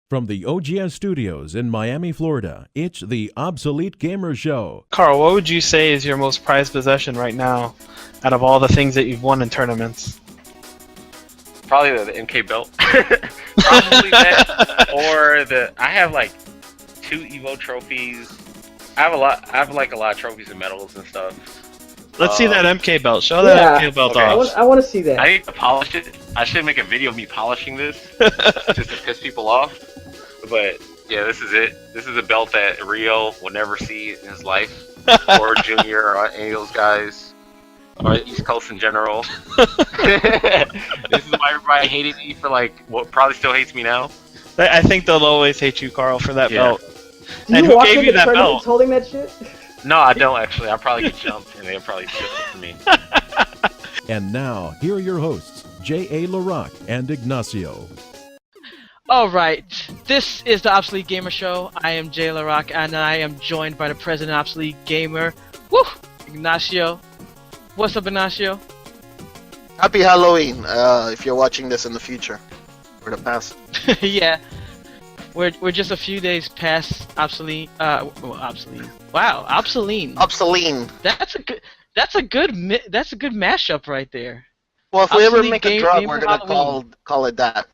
From the OGS studios in Miami, Florida, it's the Obsolete Gamer Show. Carl, what would you say is your most prized possession right now out of all the things that you've won in tournaments? Probably the MK belt. Probably that. Or I have like 2 Evo trophies. I have a lot of trophies and medals and stuff. Let's see that MK belt. Show that MK belt off. I want to see that. I need to polish it. I should make a video of me polishing this just to piss people off. But yeah, this is it. This is a belt that Rio will never see in his life, or Junior, or any of those guys, or East Coast in general. This is why everybody hated me for what probably still hates me now. I think they'll always hate you, Carl, for that belt. Do And you who walk gave into you that tournaments belt? holding that shit? No, I don't actually. I'll probably get jumped, and they'll probably steal it from me. And now, here are your hosts, J.A. Laraque and Ignacio. Alright, this is the Obsolete Gamer Show. I am Jay Laraque, and I am joined by the president of Obsolete Gamer, Ignacio. What's up, Ignacio? Happy Halloween, if you're watching this in the future. Or the past. Yeah, we're just a few days past Obsolete. Obsolete. Wow, Obsolete. Obsolete. That's a good mashup right there. Well, if we ever Obsolete make a game drug, we're for gonna Halloween. call it that.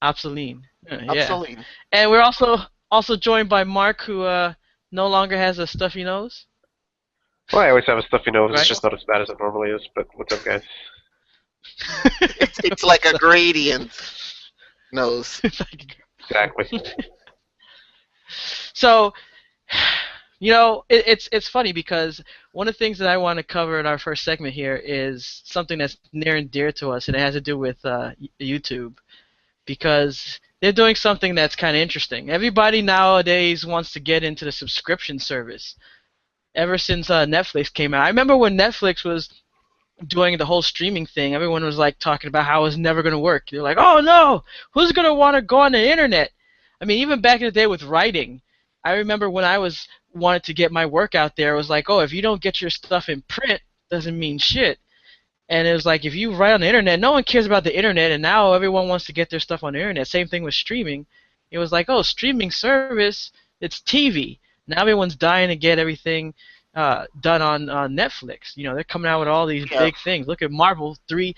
Obsolete. Yeah. Obsolete. And we're also joined by Mark, who no longer has a stuffy nose. Well, I always have a stuffy nose. Right. It's just not as bad as it normally is. But what's up, guys? It's like a gradient nose. Exactly. So, it's funny because one of the things that I want to cover in our first segment here is something that's near and dear to us, and it has to do with YouTube, because they're doing something that's kind of interesting. Everybody nowadays wants to get into the subscription service. Ever since Netflix came out, I remember when Netflix was doing the whole streaming thing, everyone was talking about how it was never going to work. They're like, oh no, who's going to want to go on the internet? I mean, even back in the day with writing, I remember when I wanted to get my work out there, it was like, oh, if you don't get your stuff in print, doesn't mean shit. And it was like, if you write on the internet, no one cares about the internet, and now everyone wants to get their stuff on the internet. Same thing with streaming. It was like, oh, streaming service, it's TV. Now everyone's dying to get everything done on Netflix. They're coming out with all these big things. Look at Marvel, three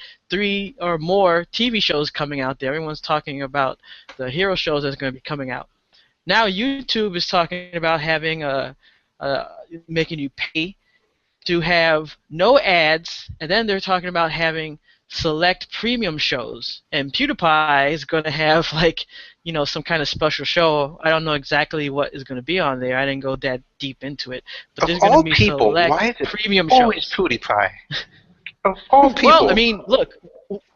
or more TV shows coming out there. Everyone's talking about the hero shows that's going to be coming out. Now YouTube is talking about having making you pay to have no ads, and then they're talking about having select premium shows. And PewDiePie is going to have some kind of special show. I don't know exactly what is going to be on there. I didn't go that deep into it. But there's going to be select premium always shows. PewDiePie? Of all people. Well, I mean, look,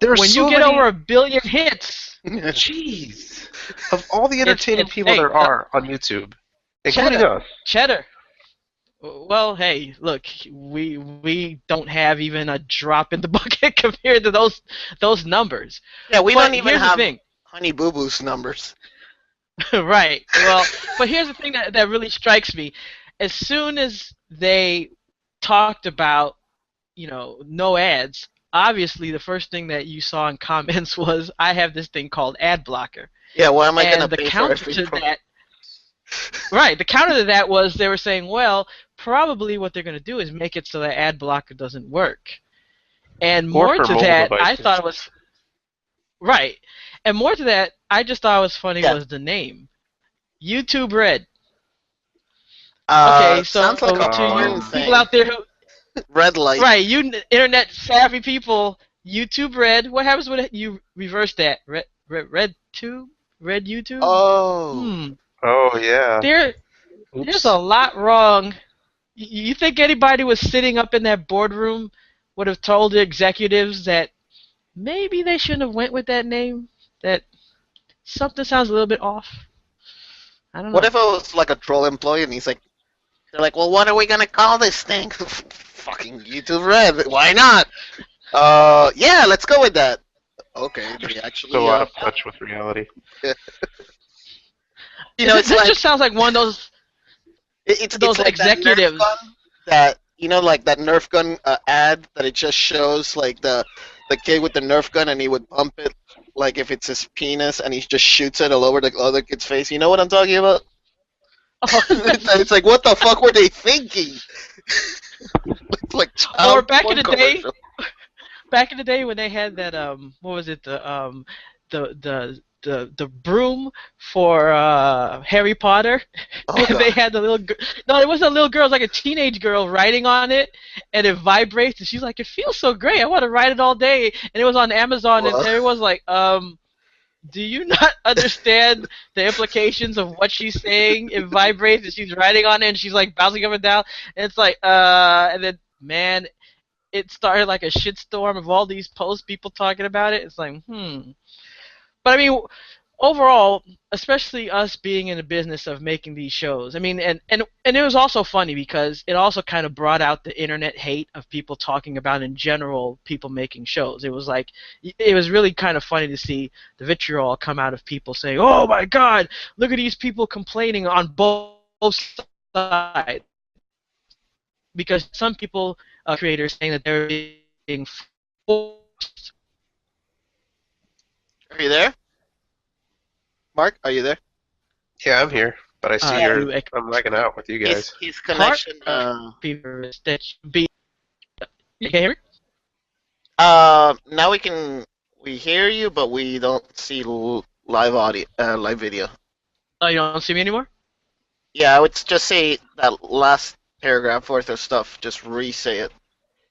there's when so you get many... over 1 billion hits, Jeez. Of all the entertaining people hey, there are on YouTube, including us. Cheddar. Well, hey, look, we don't have even a drop in the bucket compared to those numbers. Yeah, we don't even have thing. Honey Boo Boo's numbers. Right. Well, but here's the thing that really strikes me. As soon as they talked about, no ads, obviously the first thing that you saw in comments was, I have this thing called ad blocker. Yeah, well, am I going to pay counter for to that? Right. The counter to that was they were saying, well, probably what they're going to do is make it so that ad blocker doesn't work. And more to that, I thought it was right. And more to that, I just thought it was funny was the name, YouTube Red. Okay, so sounds like a to you thing. people out there who Red light. right, you internet savvy people, YouTube Red. What happens when you reverse that? Red YouTube? Red YouTube? Oh. Oh, yeah. There's a lot wrong. You think anybody was sitting up in that boardroom would have told the executives that maybe they shouldn't have went with that name? That something sounds a little bit off? I don't know. What if it was like a troll employee and they're like, well, what are we going to call this thing? Fucking YouTube Red. Why not? Yeah, let's go with that. Okay, they actually... So out of touch with reality. It's just sounds like one of those... It's those like executives that like that Nerf gun ad that it just shows like the kid with the Nerf gun and he would pump it like if it's his penis and he just shoots it all over the other kid's face. You know what I'm talking about? It's like, what the fuck were they thinking? It's like Or child porn commercial. back in the day when they had that what was it, the broom for Harry Potter. Oh, And they God. had the no, it wasn't a little girl, it was like a teenage girl riding on it, and it vibrates, and she's like, it feels so great, I want to ride it all day. And it was on Amazon, and What? everyone's like, do you not understand the implications of what she's saying? It vibrates, and she's riding on it, and she's like bouncing up and down, and it's like, and then, man, it started like a shitstorm of all these posts, people talking about it. It's like, But I mean, overall, especially us being in the business of making these shows, I mean, and it was also funny because it also kind of brought out the internet hate of people talking about in general people making shows. It was like, it was really kind of funny to see the vitriol come out of people saying, oh my God, look at these people complaining on both sides. Because some people, creators, saying that they're being forced. Are you there? Mark, are you there? Yeah, I'm here, but I see I'm lagging out with you guys. His connection. People that be. You can hear me? Now we hear you, but we don't see live audio, live video. Oh, you don't see me anymore? Yeah, I would just say that last paragraph worth of stuff. Just re-say it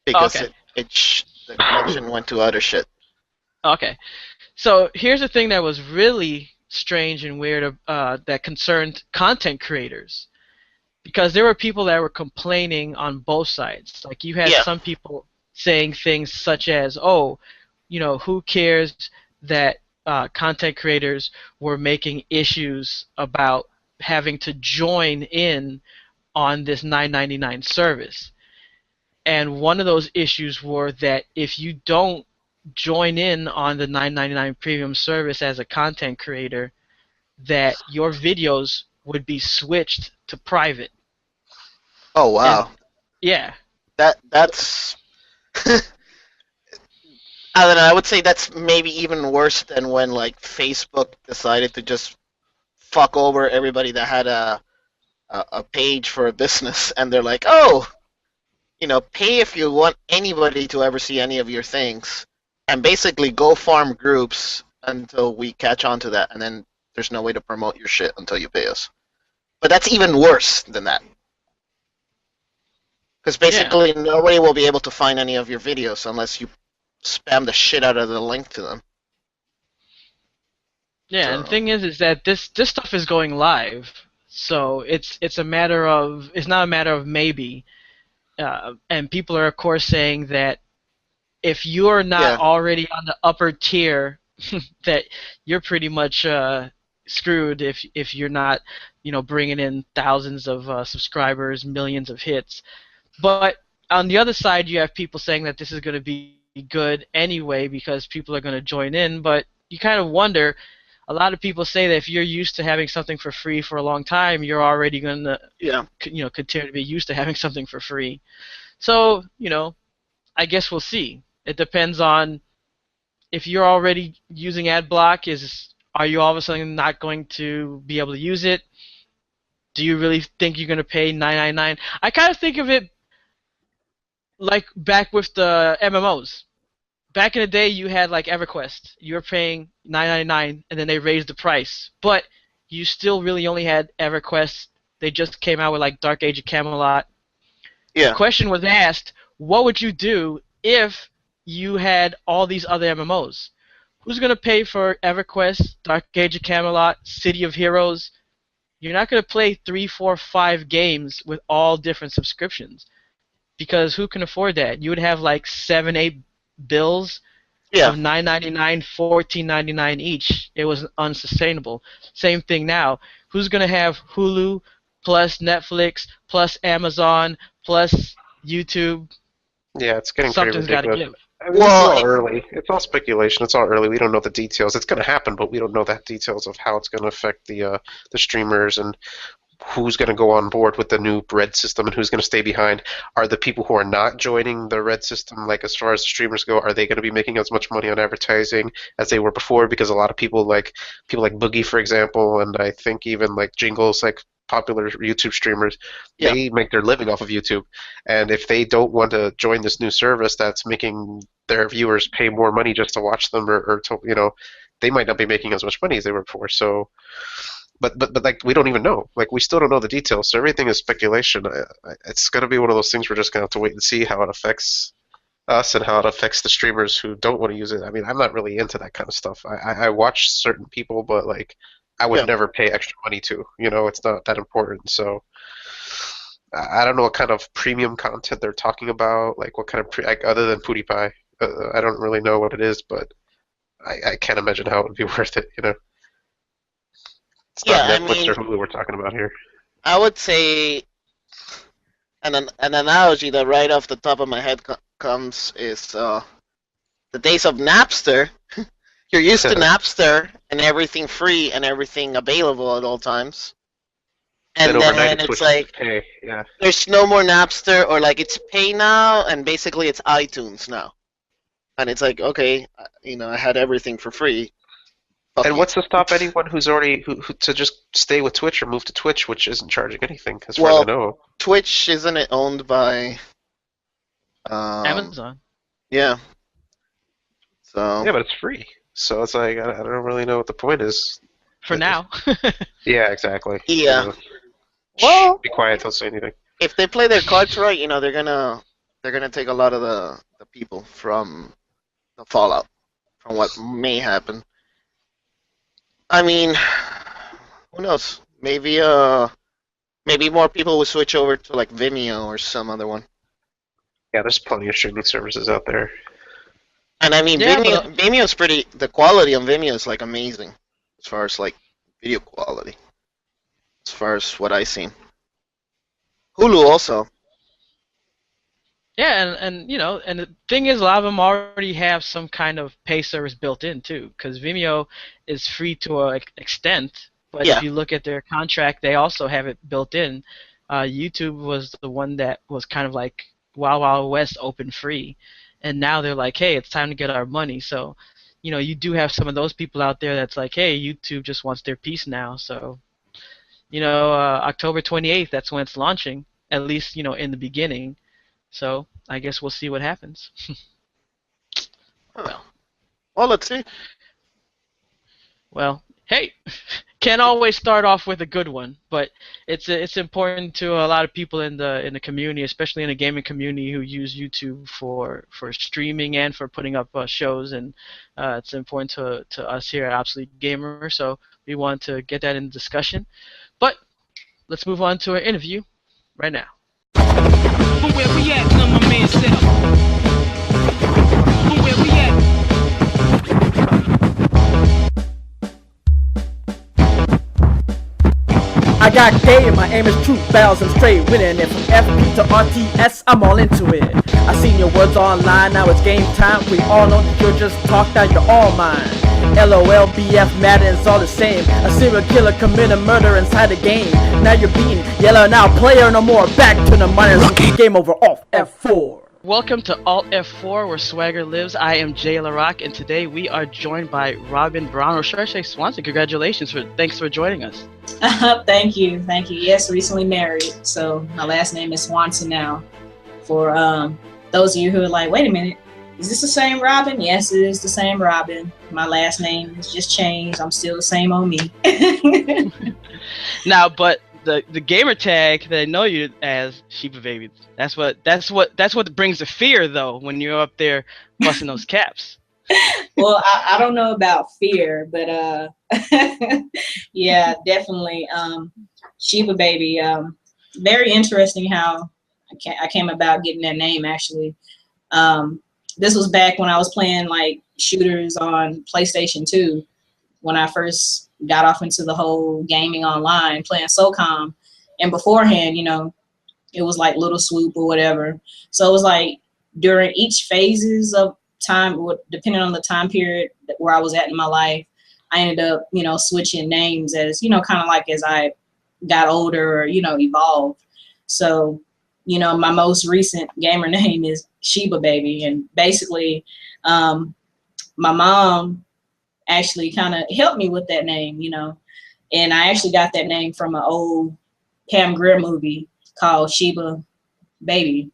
because Okay. the connection went to other shit. Okay. So here's the thing that was really strange and weird that concerned content creators, because there were people that were complaining on both sides. Like you had some people saying things such as, "Oh, you know, who cares that content creators were making issues about having to join in on this $9.99 service." And one of those issues were that if you don't join in on the $9.99 premium service as a content creator, that your videos would be switched to private. Oh wow. And, yeah. That's I don't know, I would say that's maybe even worse than when like Facebook decided to just fuck over everybody that had a page for a business, and they're like, "Oh, you know, pay if you want anybody to ever see any of your things." And basically go farm groups until we catch on to that, and then there's no way to promote your shit until you pay us. But that's even worse than that. Because basically nobody will be able to find any of your videos unless you spam the shit out of the link to them. Yeah, and the thing is that this stuff is going live, so it's not a matter of maybe, and people are of course saying that if you're not already on the upper tier, that you're pretty much screwed if you're not, you know, bringing in thousands of subscribers, millions of hits. But on the other side, you have people saying that this is going to be good anyway because people are going to join in. But you kind of wonder. A lot of people say that if you're used to having something for free for a long time, you're already going to, continue to be used to having something for free. So, you know, I guess we'll see. It depends on if you're already using AdBlock. Are you all of a sudden not going to be able to use it? Do you really think you're going to pay $9.99? I kind of think of it like back with the MMOs. Back in the day, you had like EverQuest. You were paying $9.99, and then they raised the price. But you still really only had EverQuest. They just came out with like Dark Age of Camelot. Yeah. The question was asked, what would you do if you had all these other MMOs? Who's going to pay for EverQuest, Dark Age of Camelot, City of Heroes? You're not going to play 3, 4, 5 games with all different subscriptions, because who can afford that? You would have like 7, 8 bills of $9.99, $14.99 each. It was unsustainable. Same thing now. Who's going to have Hulu plus Netflix plus Amazon plus YouTube? Yeah, it's getting Something's pretty ridiculous. Got to give. I mean, it's all early. It's all speculation. It's all early. We don't know the details. It's going to happen, but we don't know the details of how it's going to affect the streamers and who's going to go on board with the new red system and who's going to stay behind. Are the people who are not joining the red system, like as far as the streamers go, are they going to be making as much money on advertising as they were before? Because a lot of people like Boogie, for example, and I think even like Jingles, like popular YouTube streamers, they make their living off of YouTube. And if they don't want to join this new service that's making their viewers pay more money just to watch them, or to, you know, they might not be making as much money as they were before. So, but like, we don't even know. Like, we still don't know the details. So everything is speculation. It's going to be one of those things we're just going to have to wait and see how it affects us and how it affects the streamers who don't want to use it. I mean, I'm not really into that kind of stuff. I watch certain people, but like, I would never pay extra money to. You know, it's not that important. So I don't know what kind of premium content they're talking about. Like, what kind of like, other than PewDiePie, I don't really know what it is, but I can't imagine how it would be worth it. You know, it's not Netflix or Hulu we're talking about here. I would say an analogy that right off the top of my head comes is the days of Napster. You're used to Napster and everything free and everything available at all times. And then it's like, pay. Yeah. There's no more Napster, or like it's pay now, and basically it's iTunes now. And it's like, okay, you know, I had everything for free. And what's to stop anyone who's already who to just stay with Twitch or move to Twitch, which isn't charging anything, as far as I know? Twitch, isn't it owned by Amazon? Yeah. So. Yeah, but it's free. So it's like, I don't really know what the point is. For now. Yeah, exactly. Yeah. Well, be quiet. Don't say anything. If they play their cards right, you know, they're gonna take a lot of the people from the fallout, from what may happen. I mean, who knows? Maybe more people will switch over to like Vimeo or some other one. Yeah, there's plenty of streaming services out there. And I mean, Vimeo's pretty. The quality on Vimeo is like amazing, as far as like video quality. As far as what I've seen. Hulu also. Yeah, and you know, and the thing is, a lot of them already have some kind of pay service built in too, because Vimeo is free to an extent, but if you look at their contract, they also have it built in. YouTube was the one that was kind of like Wild Wild West open free, and now they're like, hey, it's time to get our money. So, you know, you do have some of those people out there that's like, hey, YouTube just wants their piece now. So, you know, October 28th, that's when it's launching, at least, you know, in the beginning. So I guess we'll see what happens. Well, let's see. Well, hey, can't always start off with a good one, but it's important to a lot of people in the community, especially in the gaming community, who use YouTube for streaming and for putting up shows, and it's important to us here at Obsolete Gamer. So we want to get that in discussion. But let's move on to our interview right now. Where we at? Tell my man Seth. Where we at? I got game, my aim is true, bells and straight, winning it from FP to RTS, I'm all into it. I seen your words online, now it's game time. We all know that you're just talk, now you're all mine. LOL, BF, Madden's all the same. A serial killer committed murder inside the game. Now you're beaten, yellow now, player no more. Back to the minors, game over, off F4. Welcome to Alt F4, where swagger lives. I am Jay Laraque, and today we are joined by Robyn Brown, or should I say Swanson. Congratulations, thanks for joining us. Thank you. Yes, recently married, so my last name is Swanson now. For those of you who are like, wait a minute, is this the same Robyn? Yes, it is the same Robyn. My last name has just changed. I'm still the same on me. Now, but the gamer tag they know you as Sheba Baby. That's what brings the fear though when you're up there busting those caps. Well, I don't know about fear, but yeah, definitely Sheba Baby. Very interesting how I came about getting that name actually. This was back when I was playing like shooters on PlayStation 2 when I first got off into the whole gaming online, playing SOCOM. And beforehand, you know, it was like Little Swoop or whatever. So it was like during each phases of time, depending on the time period where I was at in my life, I ended up, you know, switching names as, you know, kind of like as I got older or, you know, evolved. So, you know, my most recent gamer name is Sheba Baby. And basically, my mom actually kind of helped me with that name, you know. And I actually got that name from an old Pam Grier movie called Sheba Baby,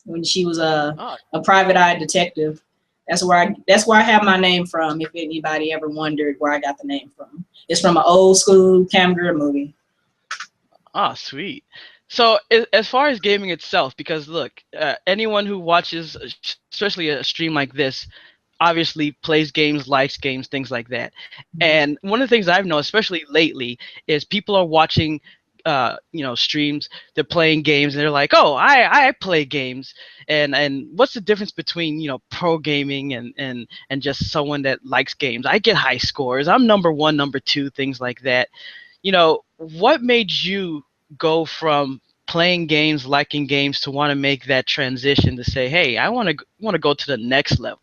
when she was a private eye detective. That's where I have my name from, if anybody ever wondered where I got the name from. It's from an old school Pam Grier movie. Oh, sweet. So as far as gaming itself, because look, anyone who watches, especially a stream like this, obviously plays games, likes games, things like that. And one of the things I've noticed, especially lately, is people are watching, you know, streams. They're playing games, and they're like, "Oh, I play games." And what's the difference between, you know, pro gaming and just someone that likes games? I get high scores. I'm number one, number two, things like that. You know, what made you go from playing games, liking games, to want to make that transition to say, "Hey, I want to go to the next level"?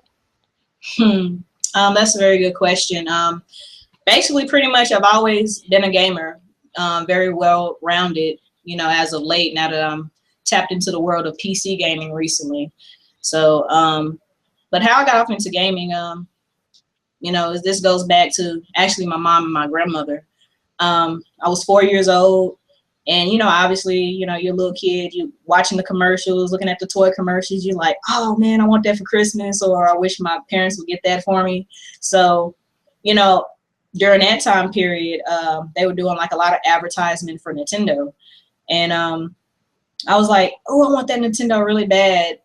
That's a very good question. Basically, pretty much, I've always been a gamer, very well rounded. You know, as of late, now that I'm tapped into the world of PC gaming recently. So, but how I got off into gaming, you know, this goes back to actually my mom and my grandmother. I was 4 years old. And, you know, obviously, you know, you're a little kid, you watching the commercials, looking at the toy commercials, you're like, oh, man, I want that for Christmas, or I wish my parents would get that for me. So, you know, during that time period, they were doing like a lot of advertisement for Nintendo. And I was like, oh, I want that Nintendo really bad.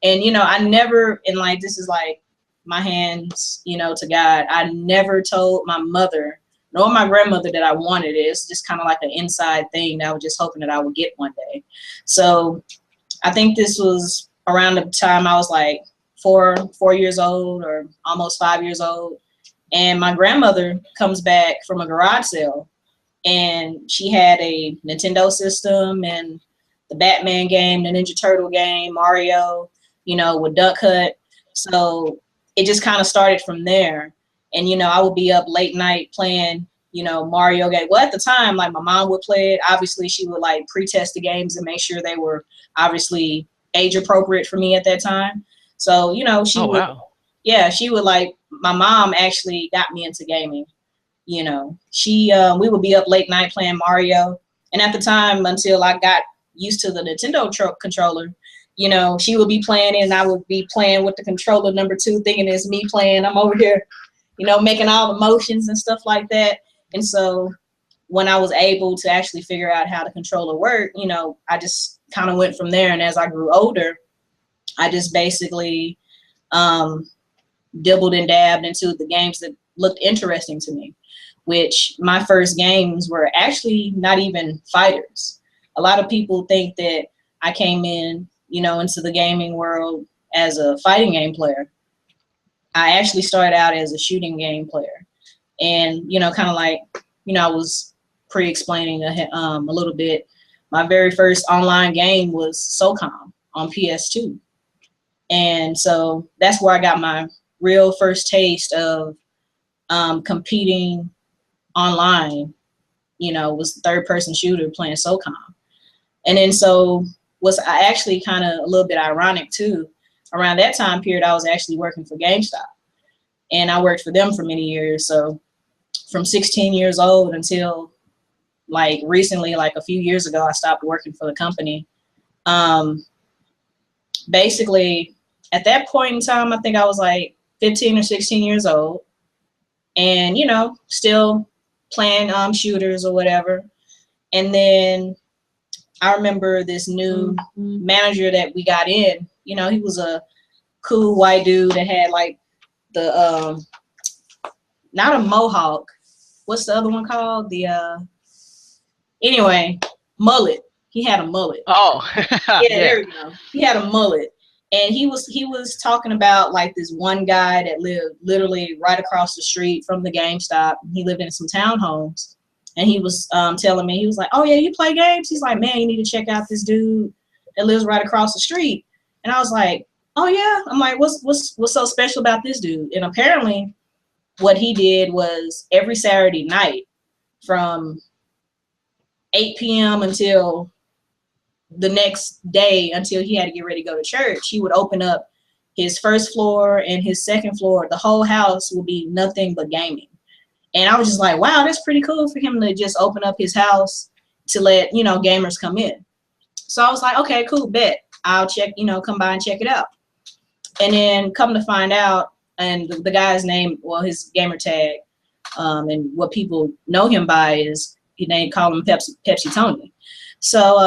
And, you know, I never, and like, this is like my hands, you know, to God, I never told my mother nor my grandmother that I wanted it. It's just kind of like an inside thing that I was just hoping that I would get one day. So I think this was around the time I was like four years old, or almost 5 years old. And my grandmother comes back from a garage sale, and she had a Nintendo system and the Batman game, the Ninja Turtle game, Mario, you know, with Duck Hunt. So it just kind of started from there. And, you know, I would be up late night playing, you know, Mario game. Well, at the time, like, my mom would play it. Obviously, she would, like, pre-test the games and make sure they were obviously age appropriate for me at that time. So, you know, she would, yeah, she would, like, my mom actually got me into gaming. You know, we would be up late night playing Mario. And at the time, until I got used to the Nintendo controller, you know, she would be playing it and I would be playing with the controller number 2, thinking it's me playing. I'm over here, you know, making all the motions and stuff like that. And so when I was able to actually figure out how the controller worked, you know, I just kind of went from there. And as I grew older, I just basically dibbled and dabbed into the games that looked interesting to me, which my first games were actually not even fighters. A lot of people think that I came in, you know, into the gaming world as a fighting game player. I actually started out as a shooting game player. And, you know, kind of like, you know, I was pre-explaining a little bit, my very first online game was SOCOM on PS2. And so that's where I got my real first taste of competing online, you know, was third-person shooter playing SOCOM. And then so was I actually kind of a little bit ironic too. Around that time period, I was actually working for GameStop. And I worked for them for many years. So from 16 years old until like recently, like a few years ago, I stopped working for the company. Basically, at that point in time, I think I was like 15 or 16 years old. And, you know, still playing shooters or whatever. And then I remember this new manager that we got in, you know, he was a cool white dude that had like the, not a mohawk. What's the other one called? Anyway, mullet. He had a mullet. Oh, yeah, there we go. He had a mullet. And he was talking about like this one guy that lived literally right across the street from the GameStop. He lived in some townhomes. And he was telling me, he was like, oh yeah, you play games? He's like, man, you need to check out this dude that lives right across the street. And I was like, oh yeah. I'm like, what's so special about this dude? And apparently what he did was every Saturday night from 8 p.m. until the next day, until he had to get ready to go to church. He would open up his first floor and his second floor. The whole house would be nothing but gaming. And I was just like, wow, that's pretty cool for him to just open up his house to let, you know, gamers come in. So I was like, okay, cool, bet. I'll check, you know, come by and check it out. And then come to find out, and the guy's name, well, his gamer tag, and what people know him by is, they call him Pepsi Tony. So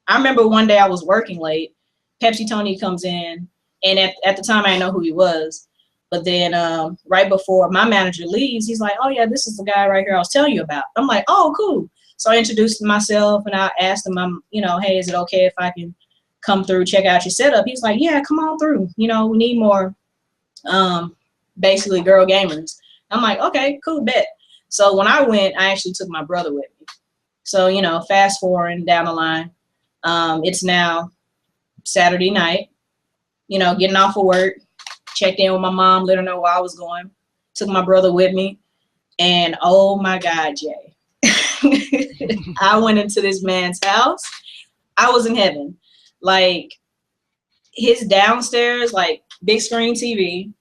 I remember one day I was working late. Pepsi Tony comes in, and at the time I didn't know who he was. But then right before my manager leaves, he's like, oh yeah, this is the guy right here I was telling you about. I'm like, oh, cool. So I introduced myself, and I asked him, you know, hey, is it okay if I can come through, check out your setup? He's like, yeah, come on through. You know, we need more basically girl gamers. I'm like, okay, cool, bet. So when I went, I actually took my brother with me. So, you know, fast forwarding down the line, it's now Saturday night, you know, getting off of work, checked in with my mom, let her know where I was going, took my brother with me, and oh my God, Jay. I went into this man's house. I was in heaven. Like, his downstairs, like, big screen TV,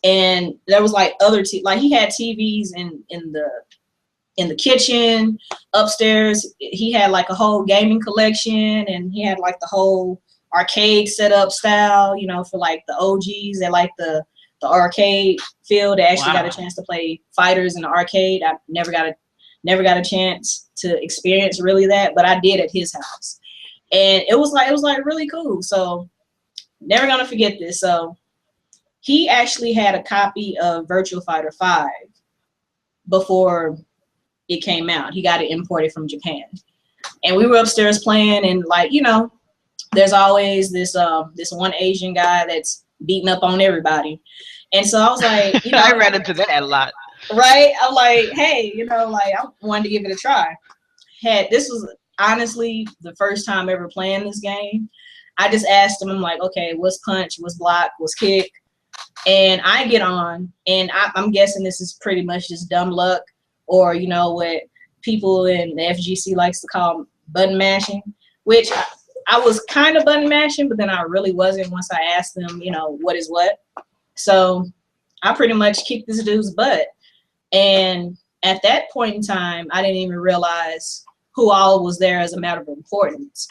and there was like other like he had TVs in the kitchen, upstairs. He had like a whole gaming collection, and he had like the whole arcade setup style, you know, for like the OGs that like the arcade feel. They actually got a chance to play fighters in the arcade. I never got a chance to experience really that, but I did at his house, and it was like really cool. So never gonna forget this. So he actually had a copy of Virtua Fighter 5 before it came out. He got it imported from Japan, and we were upstairs playing, and like, you know, there's always this this one Asian guy that's beating up on everybody. And so I was like, you know, I ran into that a lot. Right? I'm like, hey, you know, like, I wanted to give it a try. This was honestly the first time ever playing this game. I just asked him, I'm like, okay, what's punch, what's block, what's kick? And I get on, and I'm guessing this is pretty much just dumb luck, or, you know, what people in the FGC likes to call button mashing, which I was kind of button mashing, but then I really wasn't once I asked them, you know, what is what. So I pretty much kicked this dude's butt. And at that point in time, I didn't even realize who all was there as a matter of importance.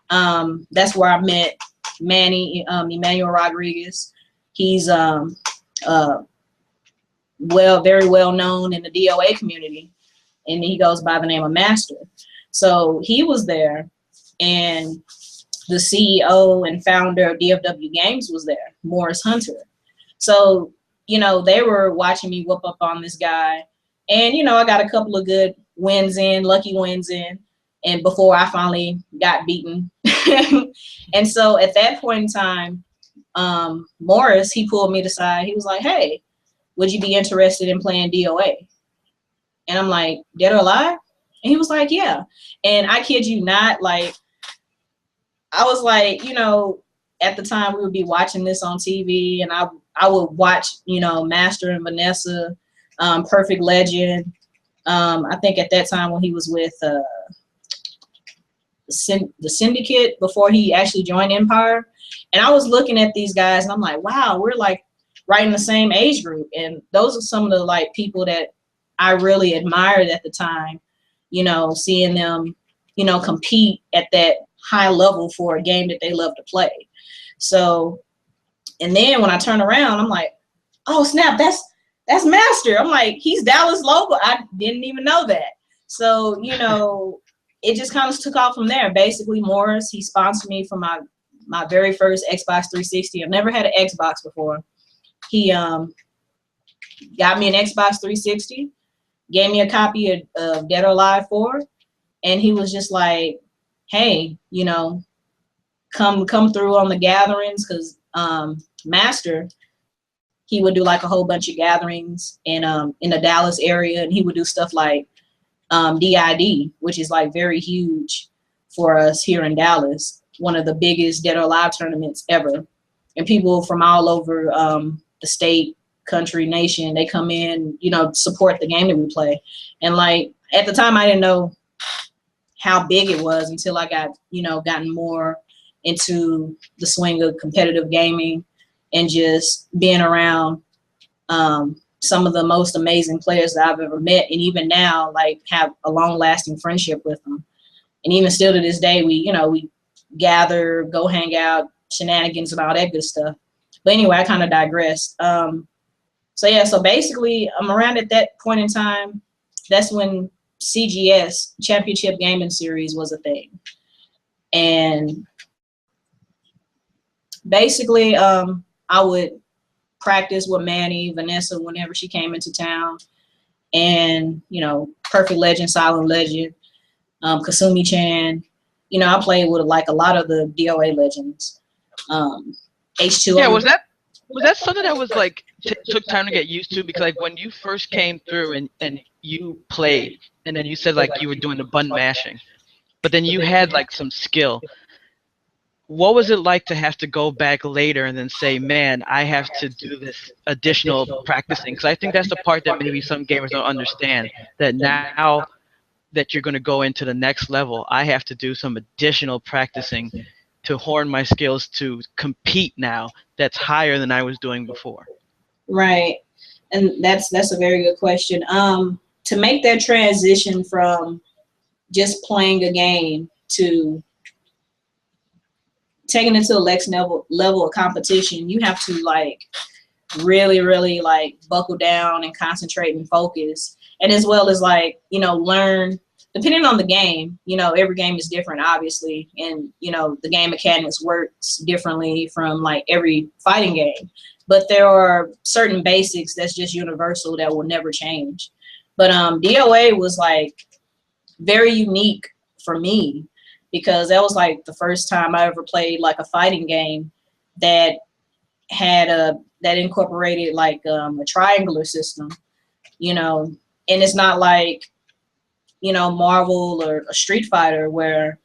That's where I met Emmanuel Rodriguez. He's very well known in the DOA community, and he goes by the name of Master. So he was there, and the CEO and founder of DFW Games was there, Morris Hunter. So, you know, they were watching me whoop up on this guy, and, you know, I got a couple of good wins in, lucky wins in, and before I finally got beaten. And so at that point in time, Morris, he pulled me aside. He was like, hey, would you be interested in playing DOA? And I'm like, dead or alive? And he was like, yeah. And I kid you not, like, I was like, you know, at the time we would be watching this on TV, and I would watch, you know, Master and Vanessa, Perfect Legend. I think at that time when he was with the Syndicate before he actually joined Empire. And I was looking at these guys, and I'm like, wow, we're like right in the same age group. And those are some of the like people that I really admired at the time, you know, seeing them, you know, compete at that high level for a game that they love to play. So, and then when I turn around, I'm like, oh snap, that's Master. I'm like, he's Dallas local. I didn't even know that. So, you know, it just kind of took off from there. Basically, Morris, he sponsored me for my very first Xbox 360. I've never had an Xbox before. He got me an Xbox 360, gave me a copy of Dead or Alive 4, and he was just like, hey, you know, come through on the gatherings, because Master, he would do like a whole bunch of gatherings in the Dallas area, and he would do stuff like DID, which is like very huge for us here in Dallas, one of the biggest Dead or Alive tournaments ever. And people from all over the state, country, nation, they come in, you know, support the game that we play. And like, at the time I didn't know how big it was until I got, gotten more into the swing of competitive gaming and just being around some of the most amazing players that I've ever met, and even now, like, have a long-lasting friendship with them. And even still to this day, we gather, go hang out, shenanigans, and all that good stuff. But anyway, I kind of digressed. So basically, I'm around at that point in time. That's when CGS, Championship Gaming Series, was a thing. And basically, I would practice with Manny, Vanessa, whenever she came into town. And, Perfect Legend, Silent Legend, Kasumi-chan. I played with, like, a lot of the DOA legends. H2O. Yeah, was that something that was, like, took time to get used to? Because, like, when you first came through and you played, and then you said, like, you were doing the button mashing, but then you had, like, some skill. What was it like to have to go back later and then say, man, I have to do this additional practicing? Because I think that's the part that maybe some gamers don't understand, that now that you're going to go into the next level, I have to do some additional practicing to hone my skills to compete now that's higher than I was doing before. Right. And that's a very good question. To make that transition from just playing a game to taking it to the next level of competition, you have to, like, really, really, like, buckle down and concentrate and focus. And as well as, like, learn, depending on the game, every game is different, obviously. And, the game mechanics works differently from, like, every fighting game. But there are certain basics that's just universal that will never change. But DOA was, like, very unique for me, because that was, like, the first time I ever played, like, a fighting game that had that incorporated, like, a triangular system, and it's not like, Marvel or a Street Fighter where,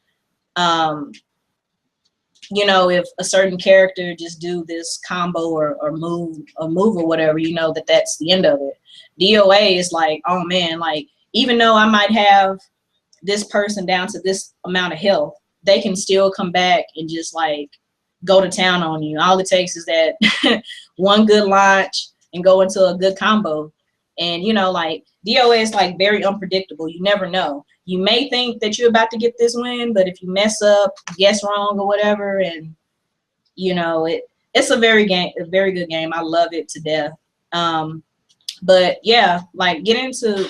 if a certain character just do this combo or move or whatever, that's the end of it. DOA is like, oh man, like, even though I might have this person down to this amount of health, they can still come back and just, like, go to town on you. All it takes is that one good launch and go into a good combo. And, like, DOA is, like, very unpredictable. You never know. You may think that you're about to get this win, but if you mess up, guess wrong or whatever, and, it's a very good game. I love it to death. But yeah, like, get into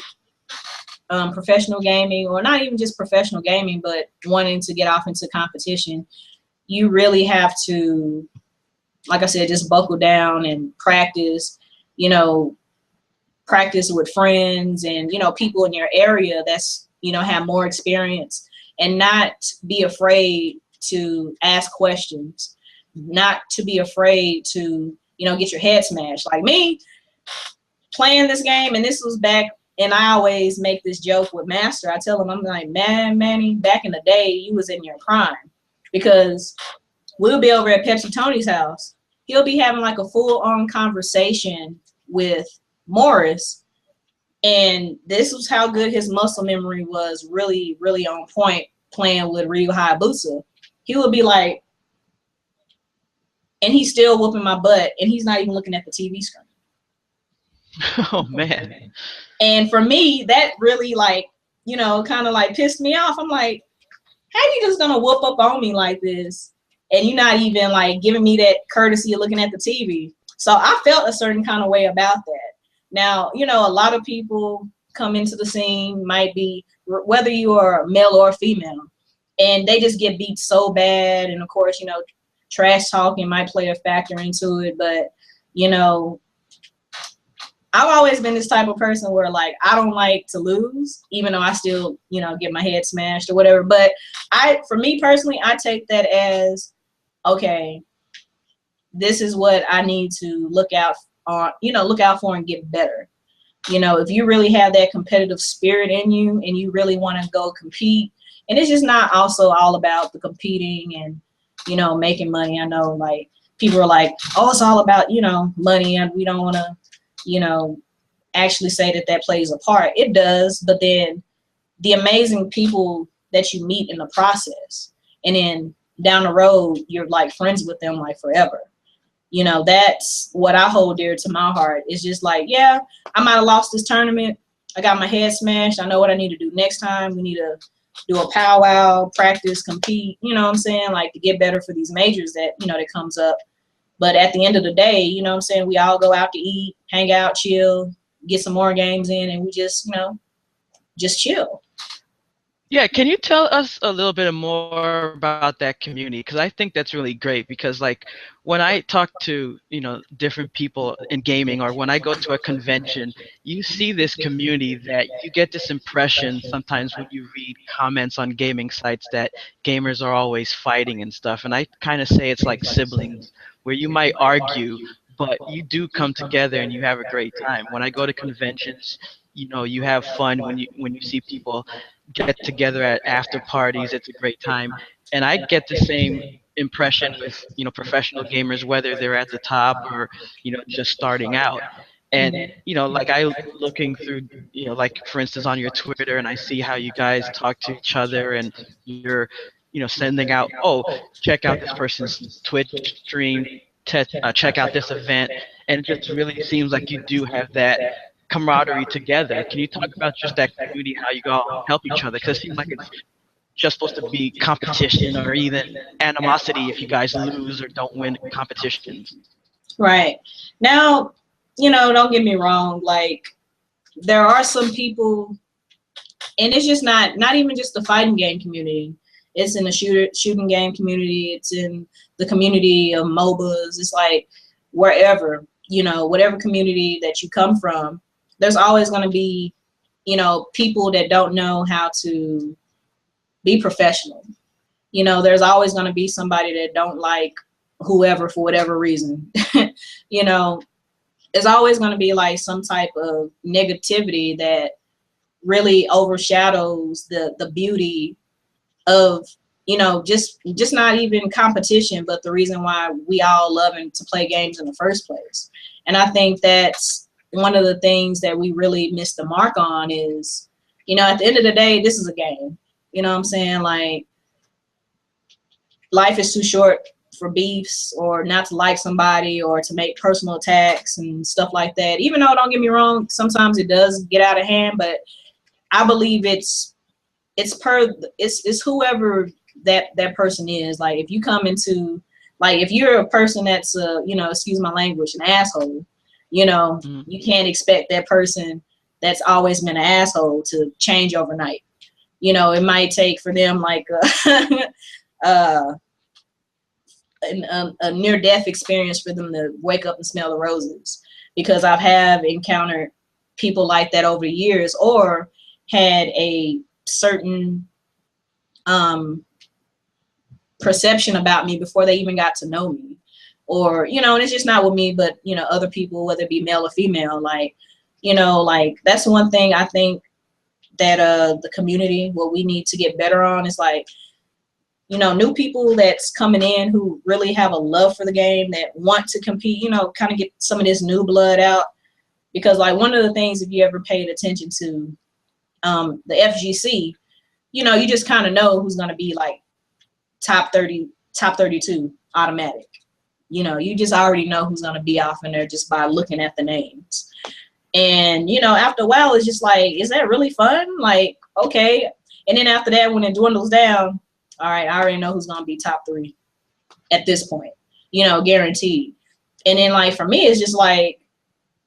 professional gaming, or not even just professional gaming, but wanting to get off into competition, you really have to, like I said, just buckle down and practice, practice with friends and, people in your area that's, have more experience, and not be afraid to ask questions, not to be afraid to, get your head smashed. Like me, playing this game, and this was back, and I always make this joke with Master. I tell him, I'm like, man, Manny, back in the day, you was in your prime. Because we'll be over at Pepsi Tony's house. He'll be having, like, a full-on conversation with Morris. And this was how good his muscle memory was, really, really on point, playing with Ryu Hayabusa. He would be like, and he's still whooping my butt, and he's not even looking at the TV screen. Oh, man. And for me, that really, like, kind of, like, pissed me off. I'm like, how you just gonna whoop up on me like this, and you're not even, like, giving me that courtesy of looking at the TV? So I felt a certain kind of way about that. Now, a lot of people come into the scene, might be, whether you are male or female, and they just get beat so bad. And of course, trash talking might play a factor into it. But, I've always been this type of person where, like, I don't like to lose, even though I still, get my head smashed or whatever. But for me personally, I take that as, okay, this is what I need to look out for and get better. If you really have that competitive spirit in you and you really want to go compete, and it's just not also all about the competing and, making money. I know, like, people are like, oh, it's all about, money, and we don't want to, actually say that plays a part. It does, but then the amazing people that you meet in the process. And then down the road, you're like friends with them like forever. You know, that's what I hold dear to my heart. It's just like, yeah, I might have lost this tournament. I got my head smashed. I know what I need to do next time. We need to do a powwow, practice, compete, you know what I'm saying? Like to get better for these majors that, you know, that comes up. But at the end of the day, you know what I'm saying? We all go out to eat, hang out, chill, get some more games in, and we just, you know, just chill. Yeah, can you tell us a little bit more about that community? Because I think that's really great. Because like when I talk to different people in gaming, or when I go to a convention, you see this community that you get this impression sometimes when you read comments on gaming sites that gamers are always fighting and stuff. And I kind of say it's like siblings, where you might argue, but you do come together and you have a great time. When I go to conventions, you have fun when you see people get together at after parties. It's a great time, and I get the same impression with professional gamers, whether they're at the top or just starting out. And like I looking through like for instance on your Twitter, and I see how you guys talk to each other, and you're sending out, oh, check out this person's Twitch stream, check out this event, and it just really seems like you do have that camaraderie together. Can you talk about just that community, how you all help each other? Because it seems like it's just supposed to be competition or even animosity if you guys lose or don't win competitions. Right. Now, don't get me wrong, like there are some people, and it's just not even just the fighting game community. It's in the shooting game community. It's in the community of MOBAs. It's like wherever, whatever community that you come from, there's always going to be, people that don't know how to be professional. There's always going to be somebody that don't like whoever for whatever reason. There's always going to be like some type of negativity that really overshadows the beauty of, just not even competition, but the reason why we all love to play games in the first place. And I think that's one of the things that we really missed the mark on is, at the end of the day, this is a game. You know what I'm saying? Like, life is too short for beefs or not to like somebody or to make personal attacks and stuff like that. Even though, don't get me wrong, sometimes it does get out of hand, but I believe it's whoever that person is. Like, if you come into, like, if you're a person that's excuse my language, an asshole, you can't expect that person that's always been an asshole to change overnight. It might take for them like a near-death experience for them to wake up and smell the roses, because I have encountered people like that over the years, or had a certain perception about me before they even got to know me. Or, and it's just not with me, but, other people, whether it be male or female, like, like that's one thing I think that the community, what we need to get better on is like, new people that's coming in who really have a love for the game, that want to compete, kind of get some of this new blood out. Because like one of the things, if you ever paid attention to the FGC, you just kind of know who's going to be like top 30, top 32 automatic. You just already know who's going to be off in there just by looking at the names. And, after a while, it's just like, is that really fun? Like, okay. And then after that, when it dwindles down, all right, I already know who's going to be top 3 at this point, guaranteed. And then, like, for me, it's just like,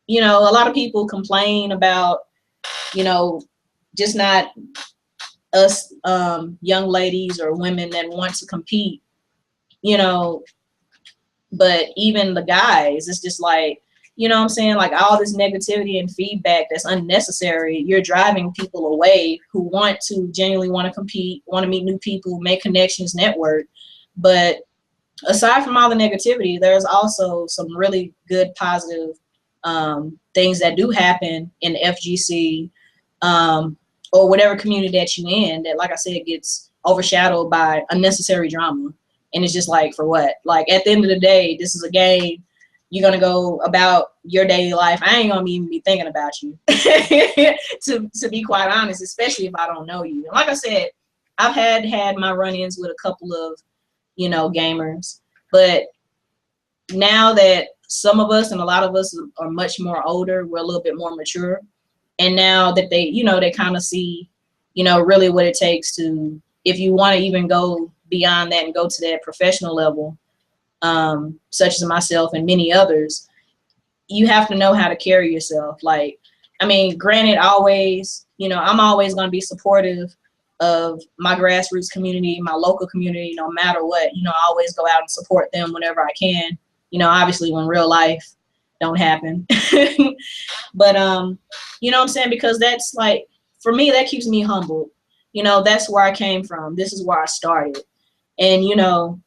a lot of people complain about, just not us young ladies or women that want to compete, but even the guys, it's just like, what I'm saying? Like all this negativity and feedback that's unnecessary, you're driving people away who want to genuinely want to compete, want to meet new people, make connections, network. But aside from all the negativity, there's also some really good positive things that do happen in the FGC or whatever community that you in, that, like I said, gets overshadowed by unnecessary drama. And it's just like, for what? Like, at the end of the day, this is a game. you're gonna go about your daily life. I ain't gonna even be thinking about you, to be quite honest, especially if I don't know you. And like I said, I've had my run-ins with a couple of, you know, gamers, but now that some of us and a lot of us are much more older, we're a little bit more mature, and now that they, you know, they kind of see, you know, really what it takes to, if you want to even go beyond that and go to that professional level, such as myself and many others, you have to know how to carry yourself. Like, I mean, granted, always, you know, I'm always going to be supportive of my grassroots community, my local community, no matter what. You know, I always go out and support them whenever I can. You know, obviously when real life don't happen. But, you know what I'm saying? Because that's like, for me, that keeps me humble. You know, that's where I came from. This is where I started. And, you know,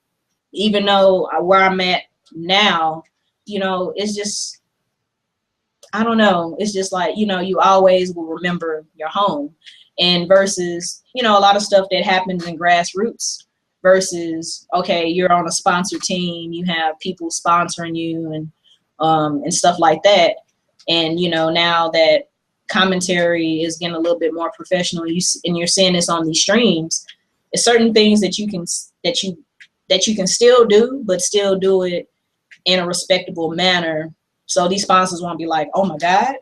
even though where I'm at now, you know, it's just, I don't know. It's just like, you know, you always will remember your home. And versus, you know, a lot of stuff that happens in grassroots versus, okay, you're on a sponsored team, you have people sponsoring you and stuff like that. And, you know, now that commentary is getting a little bit more professional, and you're seeing this on these streams, it's certain things that you can still do, but still do it in a respectable manner. So these sponsors won't be like, oh my God,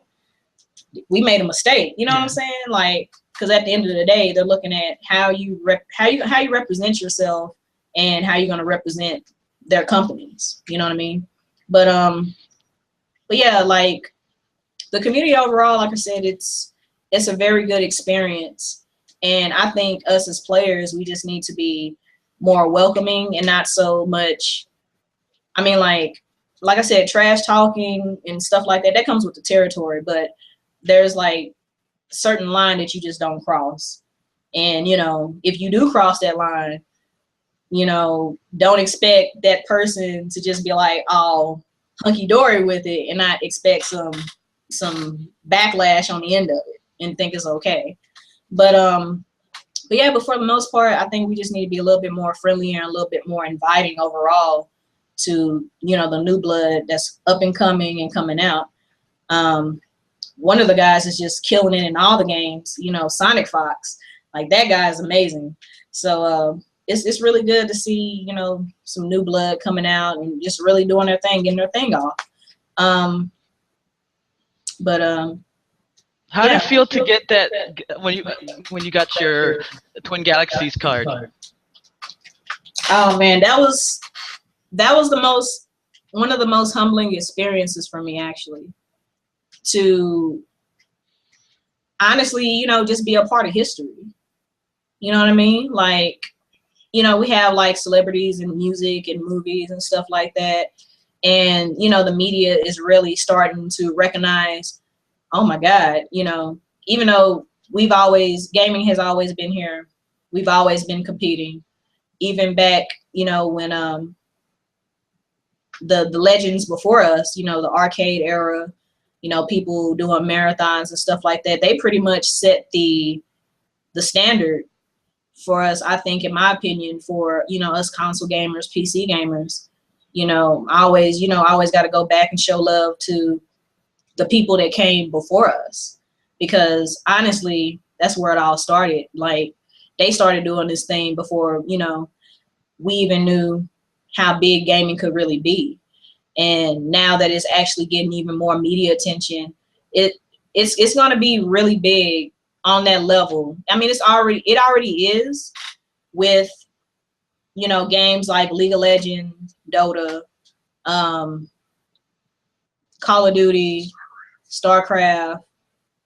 we made a mistake. You know what I'm saying? Like, because at the end of the day, they're looking at how you represent yourself and how you're going to represent their companies. You know what I mean? But yeah, like the community overall, like I said, it's a very good experience. And I think us as players, we just need to be more welcoming and not so much, I mean, like I said, trash talking and stuff like that, that comes with the territory, but there's like certain line that you just don't cross. And, you know, if you do cross that line, you know, don't expect that person to just be like, oh, hunky-dory with it and not expect some backlash on the end of it and think it's okay. But yeah, but for the most part, I think we just need to be a little bit more friendly and a little bit more inviting overall to, you know, the new blood that's up and coming and coming out. One of the guys is just killing it in all the games, you know, Sonic Fox. Like, that guy is amazing. So it's really good to see, you know, some new blood coming out and just really doing their thing, getting their thing off. How did it feel to get that when you got your Twin Galaxies card? Oh man, that was one of the most humbling experiences for me, actually. To honestly, you know, just be a part of history. You know what I mean? Like, you know, we have like celebrities in music and movies and stuff like that. And, you know, the media is really starting to recognize, oh my God, you know, even though gaming has always been here, we've always been competing. Even back, you know, when the legends before us, you know, the arcade era, you know, people doing marathons and stuff like that, they pretty much set the standard for us, I think, in my opinion, for, you know, us console gamers, PC gamers. You know, I always got to go back and show love to the people that came before us, because honestly, that's where it all started. Like, they started doing this thing before, you know, we even knew how big gaming could really be. And now that it's actually getting even more media attention, it's going to be really big on that level. I mean, it already is with, you know, games like League of Legends, Dota, Call of Duty, StarCraft,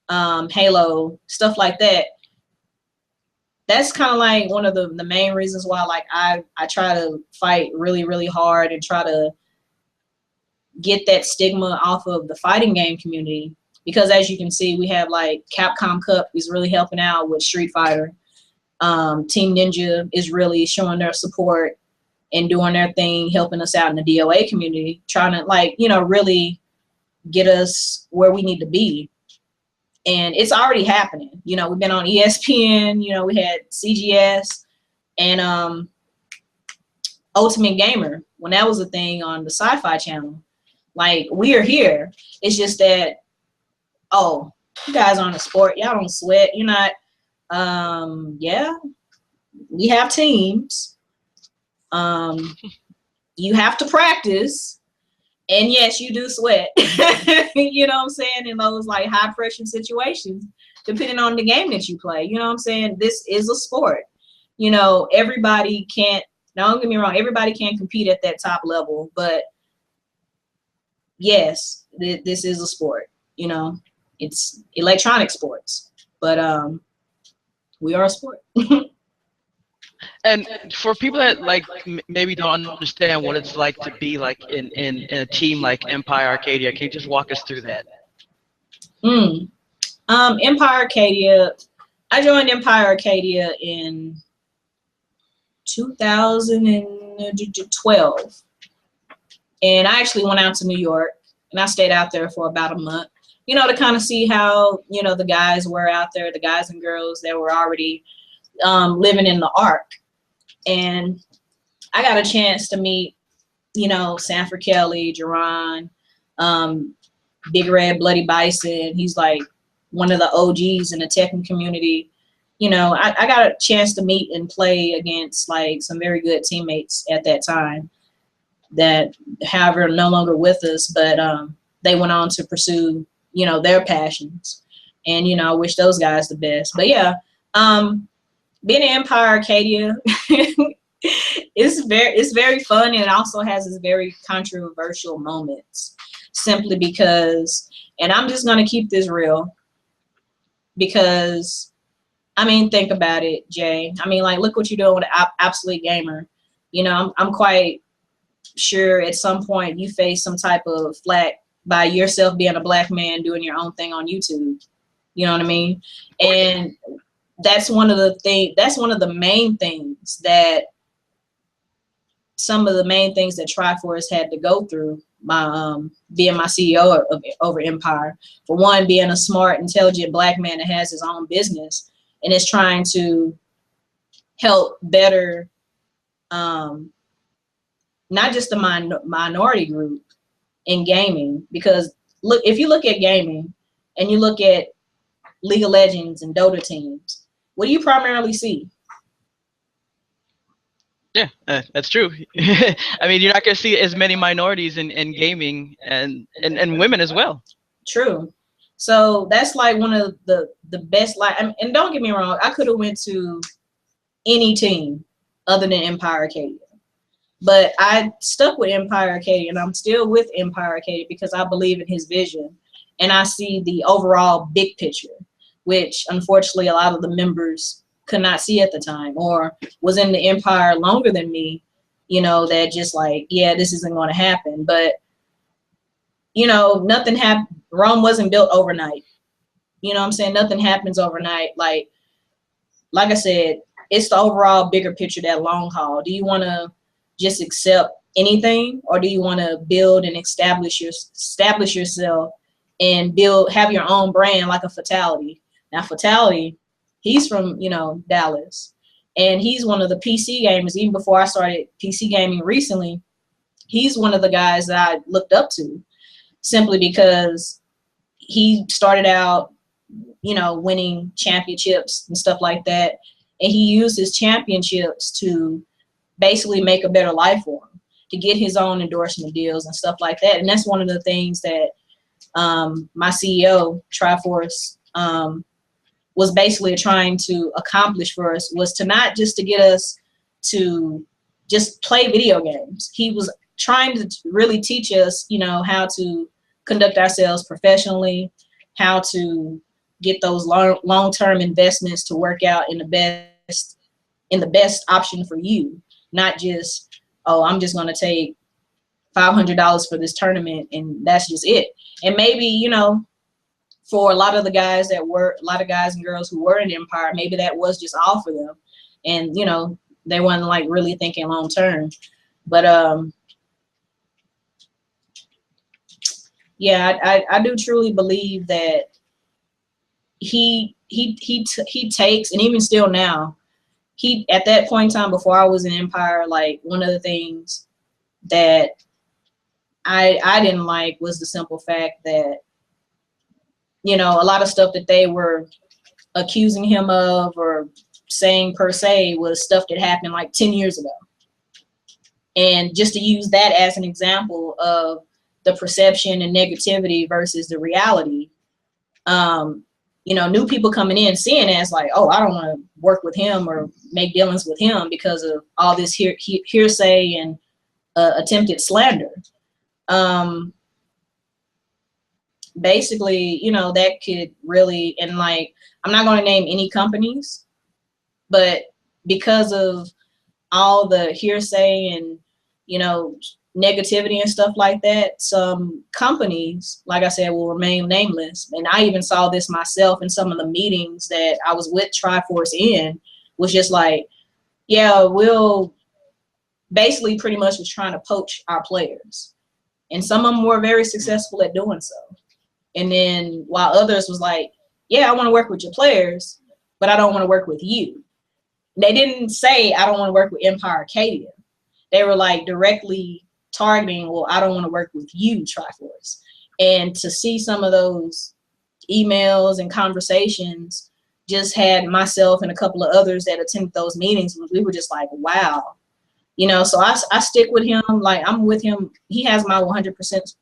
Halo, stuff like that. That's kind of like one of the main reasons why, like, I try to fight really, really hard and try to get that stigma off of the fighting game community. Because as you can see, we have like Capcom Cup is really helping out with Street Fighter. Team Ninja is really showing their support and doing their thing, helping us out in the DOA community, trying to, like, you know, really get us where we need to be. And it's already happening. You know, we've been on ESPN, you know, we had CGS and Ultimate Gamer, when that was a thing on the Sci-Fi channel. Like, we are here. It's just that, oh, you guys aren't a sport. Y'all don't sweat. You're not. Yeah, we have teams. You have to practice. And yes, you do sweat. You know what I'm saying? In those like high pressure situations, depending on the game that you play. You know what I'm saying? This is a sport. You know, everybody can't, don't get me wrong, everybody can't compete at that top level, but yes, this is a sport. You know, it's electronic sports, but we are a sport. And for people that like maybe don't understand what it's like to be like in a team like Empire Arcadia, can you just walk us through that? Empire Arcadia, I joined Empire Arcadia in 2012, and I actually went out to New York, and I stayed out there for about a month, you know, to kind of see how, you know, the guys were out there, the guys and girls that were already living in the Arc. And I got a chance to meet, you know, Sanford Kelly, Jerron, Big Red Bloody Bison. He's like one of the OGs in the Tekken community. You know, I got a chance to meet and play against like some very good teammates at that time that, however, are no longer with us, but they went on to pursue, you know, their passions. And, you know, I wish those guys the best. But yeah, being in Empire Arcadia, it's very fun, and it also has its very controversial moments, simply because, and I'm just gonna keep this real, because I mean, think about it, Jay. I mean, like, look what you're doing with Obsolete Gamer. You know, I'm quite sure at some point you face some type of flack by yourself being a black man doing your own thing on YouTube. You know what I mean? And that's one of the main things that Triforce had to go through, being my CEO over Empire. For one, being a smart, intelligent black man that has his own business and is trying to help better not just the minority group in gaming. Because look, if you look at gaming and you look at League of Legends and Dota teams, what do you primarily see? Yeah, that's true. I mean, you're not going to see as many minorities in gaming and women as well. True. So that's like one of the best. Like, and don't get me wrong, I could have went to any team other than Empire Arcadia, but I stuck with Empire Arcadia, and I'm still with Empire Arcadia because I believe in his vision, and I see the overall big picture, which unfortunately a lot of the members could not see at the time, or was in the Empire longer than me, you know, that just like, yeah, this isn't going to happen. But, you know, nothing happened. Rome wasn't built overnight. You know what I'm saying? Nothing happens overnight. Like I said, it's the overall bigger picture, that long haul. Do you want to just accept anything, or do you want to build and establish yourself and have your own brand, like a Fatality? Now, Fatality, he's from, you know, Dallas, and he's one of the PC gamers. Even before I started PC gaming recently, he's one of the guys that I looked up to, simply because he started out, you know, winning championships and stuff like that, and he used his championships to basically make a better life for him, to get his own endorsement deals and stuff like that. And that's one of the things that my CEO, Triforce, was basically trying to accomplish for us, was to not just to get us to just play video games. He was trying to really teach us, you know, how to conduct ourselves professionally, how to get those long-term investments to work out in the best option for you. Not just, oh, I'm just going to take $500 for this tournament and that's just it. And maybe, you know, for a lot of guys and girls who were in Empire, maybe that was just all for them. And, you know, they weren't like really thinking long term. But yeah, I do truly believe that he takes, and even still now, at that point in time before I was in Empire, like, one of the things that I didn't like was the simple fact that, you know, a lot of stuff that they were accusing him of or saying per se was stuff that happened like 10 years ago. And just to use that as an example of the perception and negativity versus the reality, you know, new people coming in seeing it as like, oh, I don't want to work with him or make dealings with him because of all this hearsay and attempted slander. Basically, you know, that could really, and like, I'm not going to name any companies, but because of all the hearsay and, you know, negativity and stuff like that, some companies, like I said, will remain nameless. And I even saw this myself in some of the meetings that I was with Triforce in, was just like, yeah, we'll basically pretty much was trying to poach our players. And some of them were very successful at doing so. And then while others was like, yeah, I want to work with your players, but I don't want to work with you. They didn't say, I don't want to work with Empire Arcadia. They were like directly targeting, well, I don't want to work with you, Triforce. And to see some of those emails and conversations, just had myself and a couple of others that attended those meetings, we were just like, wow. You know, so I stick with him. Like, I'm with him. He has my 100%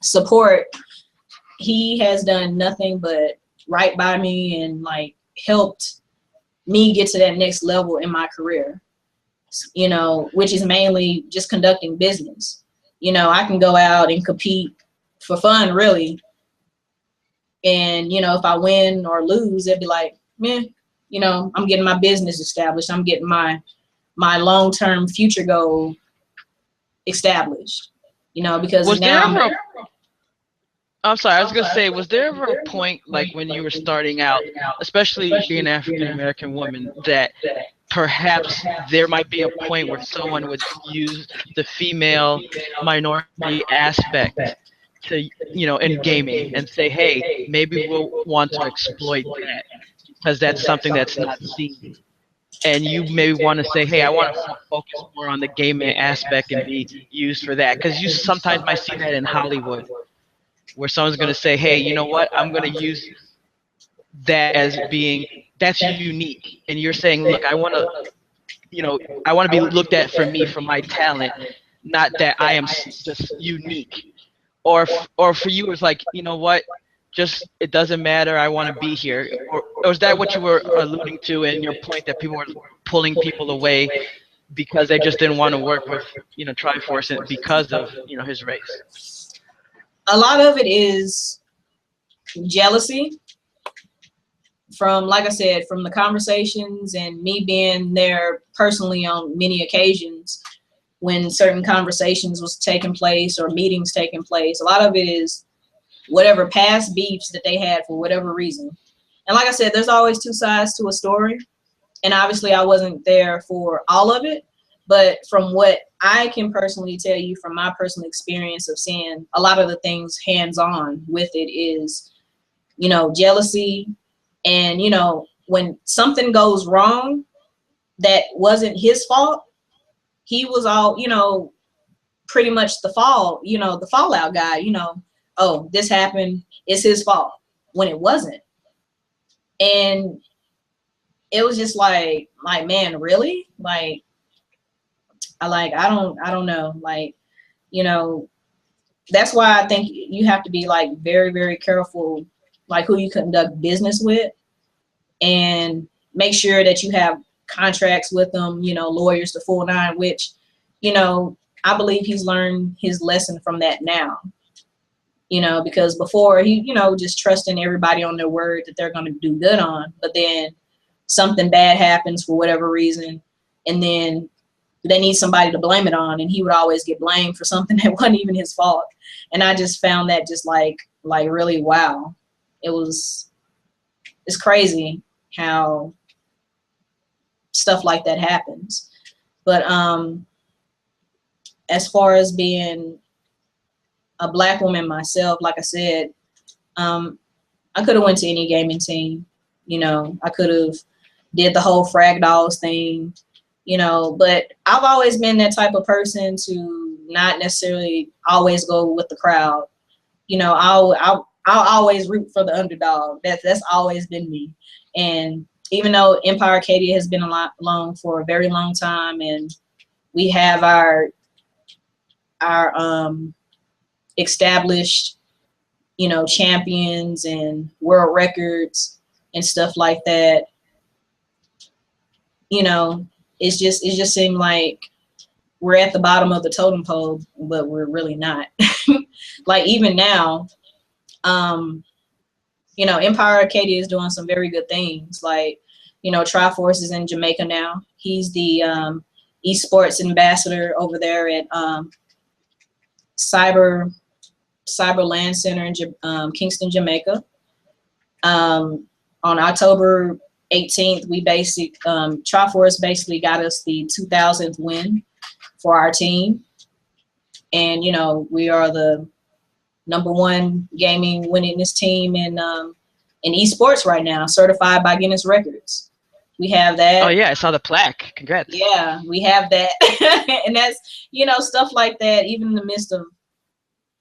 support. He has done nothing but right by me and like helped me get to that next level in my career, you know, which is mainly just conducting business. You know, I can go out and compete for fun, really. And, you know, if I win or lose, it'd be like, meh, you know, I'm getting my business established. I'm getting my long-term future goal established, you know, because Was now there ever I'm sorry, I was gonna say, was there ever a point like when you were starting out, especially being an African American woman, that perhaps there might be a point where someone would use the female minority aspect to, you know, in gaming and say, hey, maybe we'll want to exploit that because that's something that's not seen. And you maybe want to say, hey, I want to focus more on the gaming aspect and be used for that, because you sometimes might see that in Hollywood, where someone's going to say, hey, you know what, I'm going to use that as being, that's unique. And you're saying, look, I want to, you know, I want to be looked at for me, for my talent, not that I am just unique. Or for you, it's like, you know what, just, it doesn't matter, I want to be here. Or is that what you were alluding to in your point, that people were pulling people away because they just didn't want to work with, you know, Triforce because of, you know, his race? a lot of it is jealousy from, like I said, from the conversations and me being there personally on many occasions when certain conversations was taking place or meetings taking place. A lot of it is whatever past beefs that they had for whatever reason. And like I said, there's always two sides to a story. And obviously I wasn't there for all of it. But from what I can personally tell you from my personal experience of seeing a lot of the things hands-on with it is, you know, jealousy. And, you know, when something goes wrong that wasn't his fault, he was all, you know, pretty much the fall, you know, the fallout guy, you know, oh, this happened, it's his fault, when it wasn't. And it was just like, man, really? Like, I don't know. Like, you know, that's why I think you have to be like very, very careful, like who you conduct business with, and make sure that you have contracts with them, you know, lawyers, the full nine, which, you know, I believe he's learned his lesson from that now, you know, because before he, you know, just trusting everybody on their word that they're going to do good on, but then something bad happens for whatever reason, and then they need somebody to blame it on, and he would always get blamed for something that wasn't even his fault. And I just found that just like really, wow. It's crazy how stuff like that happens. But as far as being a Black woman myself, like I said, I could have went to any gaming team. You know, I could have did the whole Frag Dolls thing. you know. But I've always been that type of person to not necessarily always go with the crowd. You know, I'll always root for the underdog. That's always been me. And even though Empire Arcadia has been along for a very long time, and we have our established, you know, champions and world records and stuff like that, you know, it just seemed like we're at the bottom of the totem pole, but we're really not. Like even now, you know, Empire Arcadia is doing some very good things. Like, you know, Triforce is in Jamaica now. He's the esports ambassador over there at Cyber Land Center in Kingston, Jamaica. On October 18th, we Triforce basically got us the 2000th win for our team. And, you know, we are the #1 gaming winningest team in esports right now, certified by Guinness Records. We have that. Oh yeah, I saw the plaque. Congrats. Yeah, we have that. And that's, you know, stuff like that, even in the midst of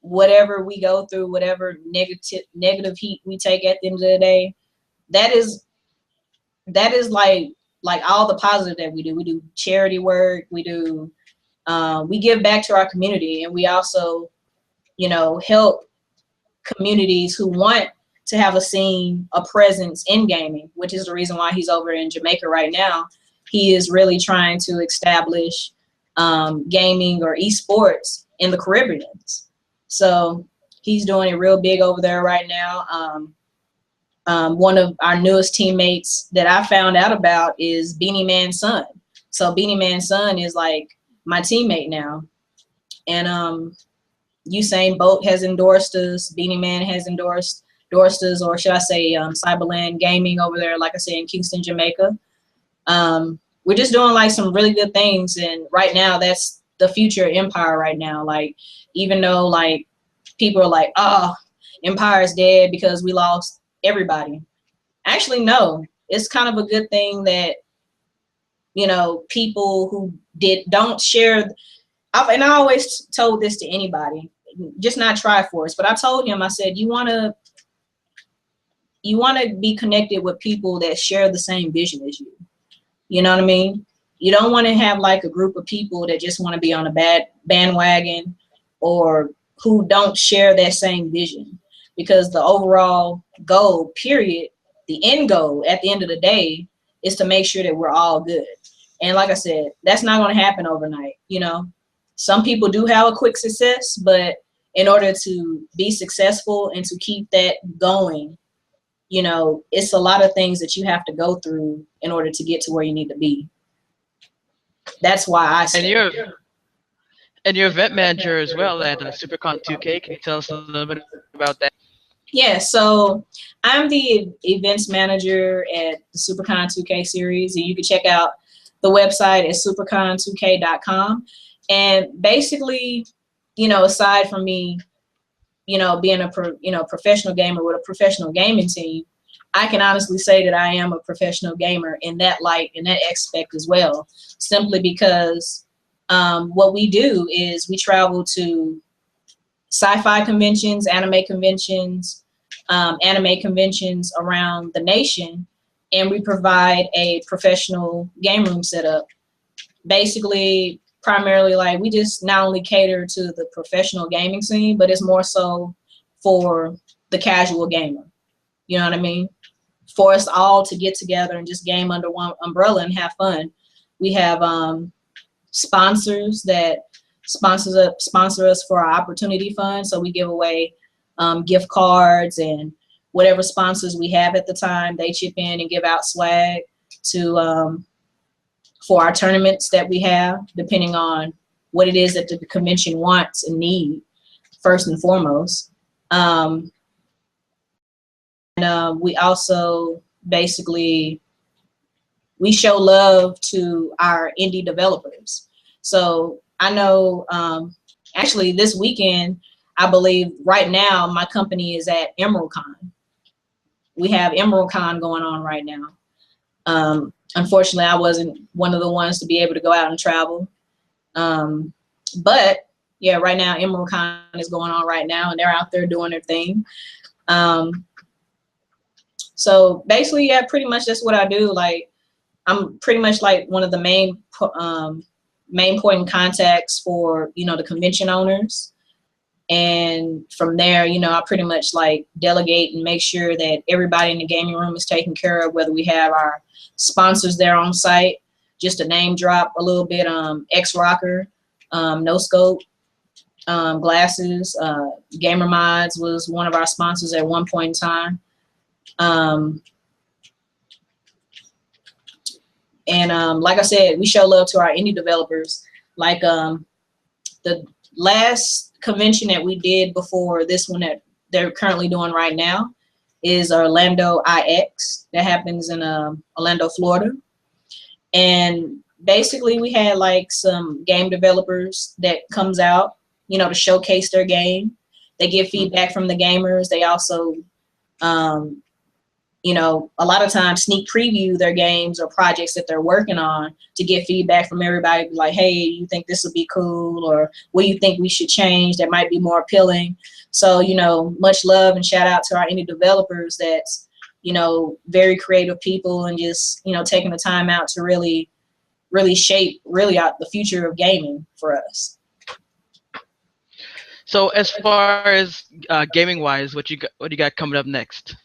whatever we go through, whatever negative heat we take at the end of the day, that is like all the positive that we do. We do charity work, we give back to our community, and we also, you know, help communities who want to have a scene, a presence in gaming, which is the reason why he's over in Jamaica right now. He is really trying to establish gaming or esports in the Caribbean. So he's doing it real big over there right now. One of our newest teammates that I found out about is Beanie Man's son. So Beanie Man's son is like my teammate now. And Usain Bolt has endorsed us. Beanie Man has endorsed us, or should I say Cyberland Gaming over there, like I said, in Kingston, Jamaica. We're just doing like some really good things. And right now, that's the future of Empire right now. Like, even though like people are like, oh, Empire's dead because we lost everybody. Actually, no, it's kind of a good thing that, you know, people who don't share. And I always told this to anybody, just not Triforce, but I told him, I said, you want to be connected with people that share the same vision as you. You know what I mean? You don't want to have like a group of people that just want to be on a bad bandwagon or who don't share that same vision, because the overall goal, period, the end goal at the end of the day is to make sure that we're all good. And like I said, that's not going to happen overnight. You know, some people do have a quick success, but in order to be successful and to keep that going, you know, it's a lot of things that you have to go through in order to get to where you need to be. That's why I say. And you're event manager as well at SuperCon 2K. Can you tell us a little bit about that? Yeah, so I'm the events manager at the SuperCon 2K series, and you can check out the website at supercon2k.com. And basically, you know, aside from me, you know, being a professional gamer with a professional gaming team, I can honestly say that I am a professional gamer in that light, in that aspect as well, simply because what we do is we travel to sci-fi conventions, anime conventions around the nation, and we provide a professional game room setup. Basically, primarily, like, we just not only cater to the professional gaming scene, but it's more so for the casual gamer. You know what I mean? For us all to get together and just game under one umbrella and have fun. We have sponsors that sponsor us for our opportunity fund. So we give away gift cards, and whatever sponsors we have at the time, they chip in and give out swag to for our tournaments that we have, depending on what it is that the convention wants and need, first and foremost. And we also basically, we show love to our indie developers. So I know, actually this weekend, I believe right now my company is at EmeraldCon. We have EmeraldCon going on right now. Unfortunately, I wasn't one of the ones to be able to go out and travel. But yeah, right now Emerald Con is going on right now, and they're out there doing their thing. So basically, yeah, pretty much that's what I do. Like, I'm pretty much like one of the main point in contacts for, you know, the convention owners. And from there, you know, I pretty much like delegate and make sure that everybody in the gaming room is taken care of, whether we have our sponsors there on site. Just to name drop a little bit, X Rocker, No Scope, Glasses, Gamer Mods was one of our sponsors at one point in time. Like I said, we show love to our indie developers. Like the last convention that we did before this one that they're currently doing right now is Orlando IX that happens in Orlando, Florida. And basically we had like some game developers that comes out, you know, to showcase their game. They give feedback from the gamers. They also, you know, a lot of times sneak preview their games or projects that they're working on to get feedback from everybody. Like, hey, you think this would be cool? Or what do you think we should change that might be more appealing? So, you know, much love and shout out to our indie developers that's, you know, very creative people and just, you know, taking the time out to really shape out the future of gaming for us. So as far as gaming wise, what you got coming up next?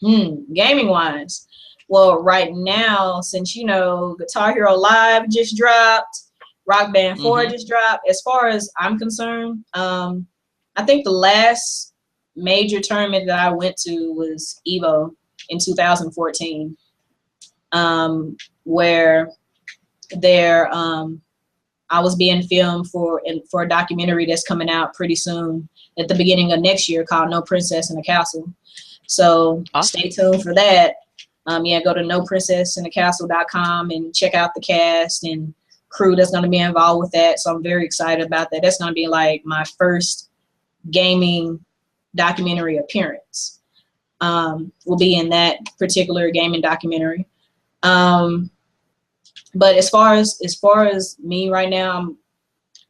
Gaming wise, well, right now, since, you know, Guitar Hero Live just dropped, Rock Band 4 just dropped. As far as I'm concerned, I think the last major tournament that I went to was Evo in 2014, where there I was being filmed for a documentary that's coming out pretty soon at the beginning of next year called No Princess in the Castle. So Stay tuned for that. Yeah, go to noprincessinthecastle.com and check out the cast and crew that's going to be involved with that. So I'm very excited about that. That's going to be like my first gaming documentary appearance. Will be in that particular gaming documentary. But as far as me right now, I'm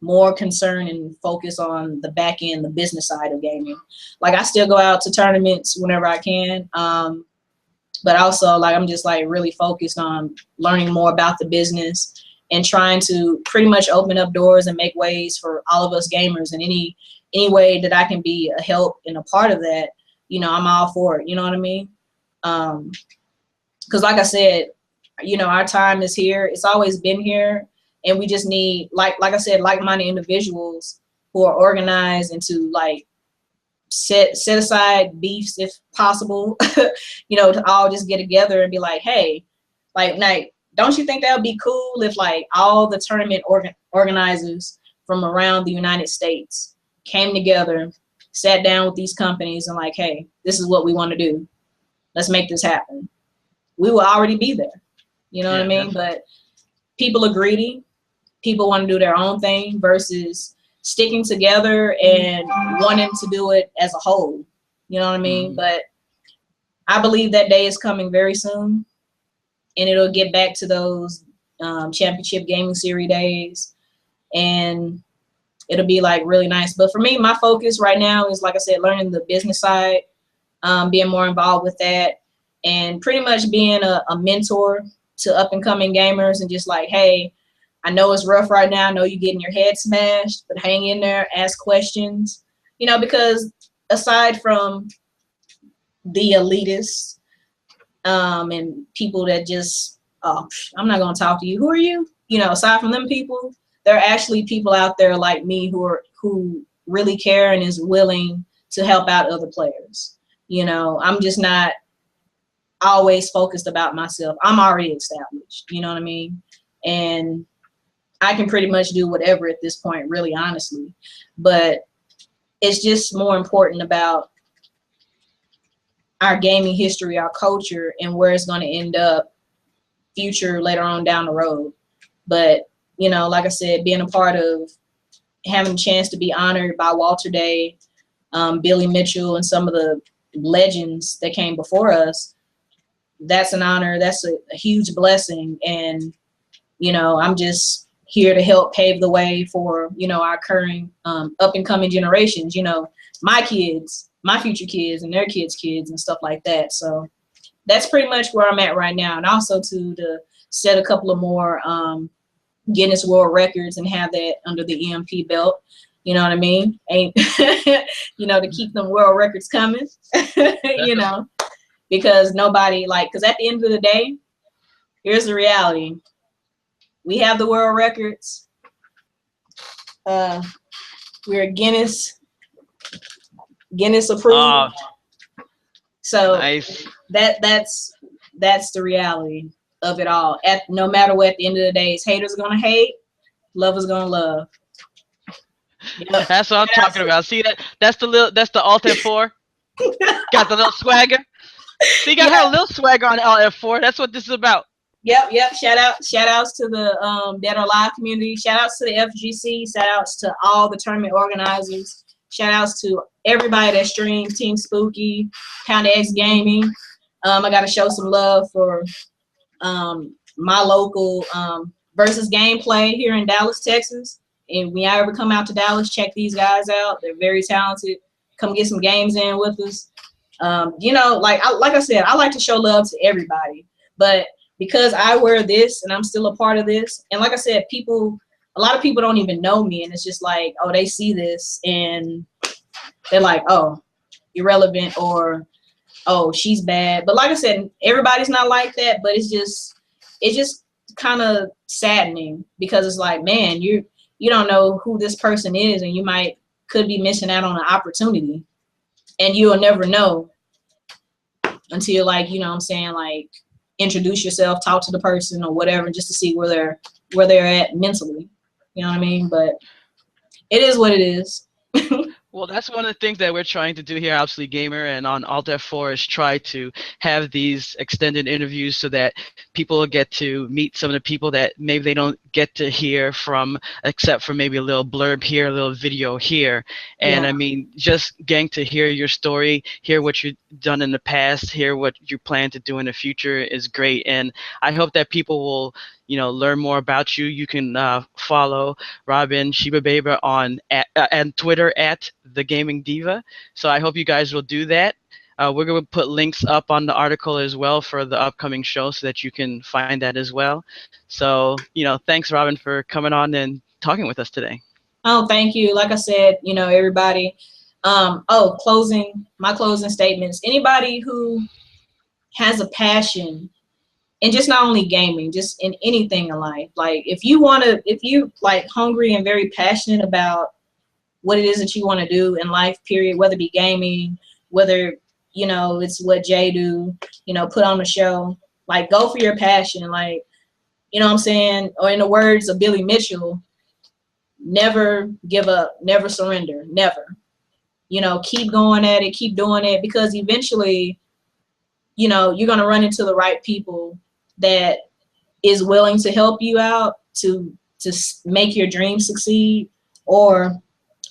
more concerned and focused on the back end, the business side of gaming. Like, I still go out to tournaments whenever I can. But also, like, I'm just like really focused on learning more about the business and trying to pretty much open up doors and make ways for all of us gamers. And any way that I can be a help and a part of that, you know, I'm all for it. You know what I mean? Because like I said, you know, our time is here. It's always been here. And we just need, like I said, like-minded individuals who are organized and to like set aside beefs if possible, you know, to all just get together and be like, hey, like, don't you think that would be cool if like all the tournament organizers from around the United States came together, sat down with these companies and like, hey, this is what we want to do. Let's make this happen. We will already be there. You know what I mean? But people are greedy. People want to do their own thing versus sticking together and wanting to do it as a whole. You know what I mean? But I believe that day is coming very soon, and it'll get back to those championship gaming series days, and it'll be like really nice. But for me, my focus right now is, like I said, learning the business side, being more involved with that, and pretty much being a mentor to up and coming gamers and just like, hey, I know it's rough right now. I know you're getting your head smashed, but hang in there, ask questions, you know, because aside from the elitists and people that just, oh, I'm not going to talk to you. Who are you? You know, aside from them people, there are actually people out there like me who really care and is willing to help out other players. You know, I'm just not always focused about myself. I'm already established, you know what I mean? And I can pretty much do whatever at this point, really, honestly. But it's just more important about our gaming history, our culture, and where it's going to end up future later on down the road. But, you know, like I said, being a part of having a chance to be honored by Walter Day, Billy Mitchell, and some of the legends that came before us, that's an honor. That's a huge blessing. And, you know, I'm just here to help pave the way for, you know, our current up and coming generations, you know, my kids, my future kids and their kids' kids and stuff like that. So that's pretty much where I'm at right now. And also to set a couple of more Guinness World Records and have that under the EMP belt. You know what I mean? Ain't you know, to keep them world records coming. You know, because nobody because at the end of the day, here's the reality. We have the world records. We're Guinness approved. So Nice. that's the reality of it all. No matter what, at the end of the day, is haters gonna hate, lovers gonna love. Yep. That's what I'm talking about. See that's the Alt F4. Got the little swagger. See, you gotta have a little swagger on Alt F4. That's what this is about. Yep. Shout outs to the Dead or Alive community. Shout outs to the FGC. Shout outs to all the tournament organizers. Shout outs to everybody that streams, Team Spooky, Pound X Gaming. I gotta show some love for my local versus gameplay here in Dallas, Texas. And when y'all ever come out to Dallas, check these guys out. They're very talented. Come get some games in with us. You know, like I said, I like to show love to everybody. But because I wear this and I'm still a part of this, and like I said, a lot of people don't even know me, and it's just like, oh, they see this and they're like, oh, irrelevant, or oh, she's bad. But like I said, everybody's not like that. But it's just kind of saddening, because it's like, man, you don't know who this person is, and you could be missing out on an opportunity, and you'll never know until, like, you know what I'm saying, like, introduce yourself, talk to the person or whatever, just to see where they're at mentally. You know what I mean? But it is what it is. Well, that's one of the things that we're trying to do here at Obsolete Gamer and on Alt F4 is try to have these extended interviews so that people get to meet some of the people that maybe they don't get to hear from, except for maybe a little blurb here, a little video here. And Yeah. I mean, just getting to hear your story, hear what you've done in the past, hear what you plan to do in the future is great. And I hope that people will, you know, learn more about you. You can follow Robyn, Sheba Baby on Twitter at The Gaming Diva. So I hope you guys will do that. We're going to put links up on the article as well for the upcoming show so that you can find that as well. So, you know, thanks, Robyn, for coming on and talking with us today. Oh, thank you. Like I said, you know, everybody. My closing statements. Anybody who has a passion, and just not only gaming, just in anything in life. Like, if you like hungry and very passionate about what it is that you want to do in life, period, whether it be gaming, whether, you know, it's what Jay do, you know, put on a show, like, go for your passion. Like, you know what I'm saying? Or in the words of Billy Mitchell, never give up, never surrender, never. You know, keep going at it, keep doing it, because eventually, you know, you're going to run into the right people that is willing to help you out to make your dream succeed. Or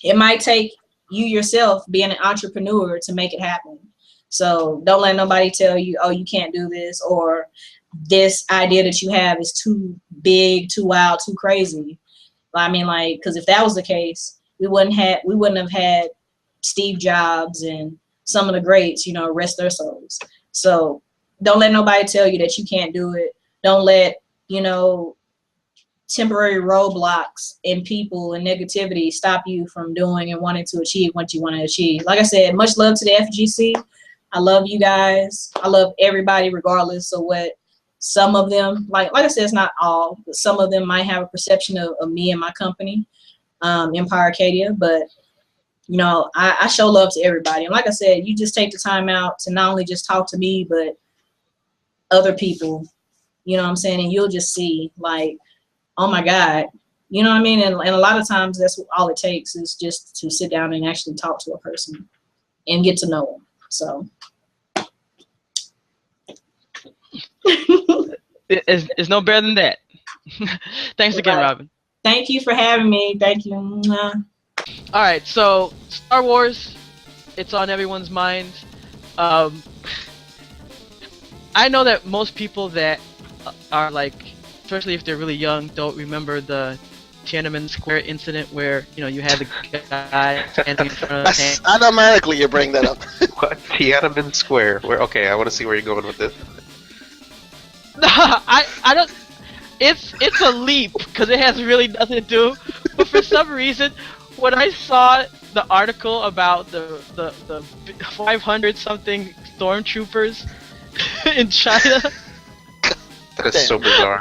it might take you yourself being an entrepreneur to make it happen. So don't let nobody tell you, oh, you can't do this, or this idea that you have is too big, too wild, too crazy. I mean, like, because if that was the case, we wouldn't have had Steve Jobs and some of the greats, you know, rest their souls. So don't let nobody tell you that you can't do it. Don't let, you know, temporary roadblocks and people and negativity stop you from doing and wanting to achieve what you want to achieve. Like I said, much love to the FGC. I love you guys. I love everybody, regardless of what some of them, like I said, it's not all, but some of them might have a perception of me and my company, Empire Arcadia. But, you know, I show love to everybody. And like I said, you just take the time out to not only just talk to me, but other people, you know what I'm saying? And you'll just see, like, oh my God, you know what I mean? And a lot of times that's all it takes, is just to sit down and actually talk to a person and get to know them. So. It's no better than that. Thanks again, Robyn. Thank you for having me. Thank you. All right, so Star Wars, it's on everyone's mind. I I know that most people that are like, especially if they're really young, don't remember the Tiananmen Square incident where you had the guy standing in front of the tank. Automatically, you bring that up. What? Tiananmen Square. Where? Okay, I want to see where you're going with this. No, I don't. It's a leap because it has really nothing to do. But for some reason, when I saw the article about the 500 something stormtroopers in China, That is so bizarre.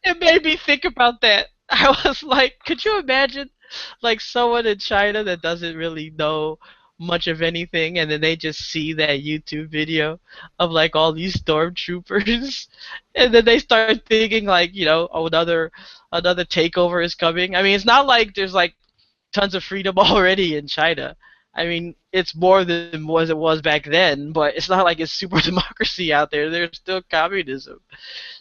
it made me think about that. I was like, could you imagine, like, someone in China that doesn't really know much of anything, and then they just see that YouTube video of like all these stormtroopers, and then they start thinking like, oh, another takeover is coming. I mean, it's not like there's like tons of freedom already in China. I mean, it's more than it was back then, but it's not like it's super democracy out there. There's still communism.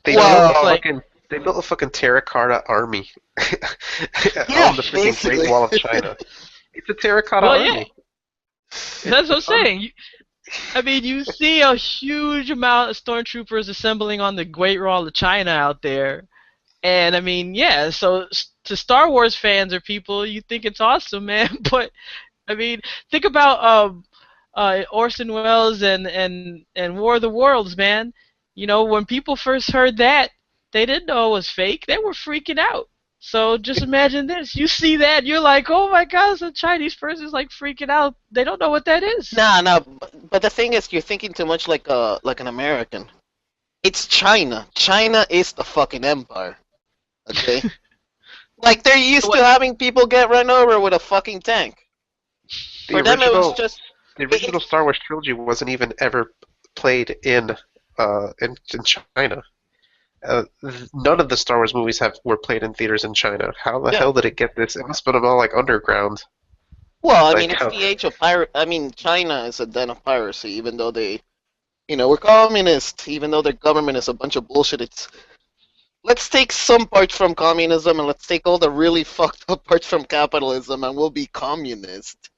They built a fucking terracotta army on the freaking Great Wall of China. It's a terracotta army. That's what I'm saying. I mean, you see a huge amount of stormtroopers assembling on the Great Wall of China out there. And I mean, yeah, so to Star Wars fans or people, you think it's awesome, man. But I mean, think about Orson Welles and War of the Worlds, man. When people first heard that, they didn't know it was fake. They were freaking out. So just imagine this. You see that, you're like, oh my god, some Chinese person's like freaking out. They don't know what that is. No, but the thing is, you're thinking too much like an American. It's China. China is the fucking empire. Okay? Like, they're used to having people get run over with a fucking tank. For them, it was just... The original Star Wars trilogy wasn't even ever played in China. None of the Star Wars movies were played in theaters in China. How the hell did it get this? It must have been all like underground. Well, I mean, it's the age of pirate. I mean, China is a den of piracy, even though they, we're communist, even though their government is a bunch of bullshit. Let's take some parts from communism and let's take all the really fucked up parts from capitalism, and we'll be communist.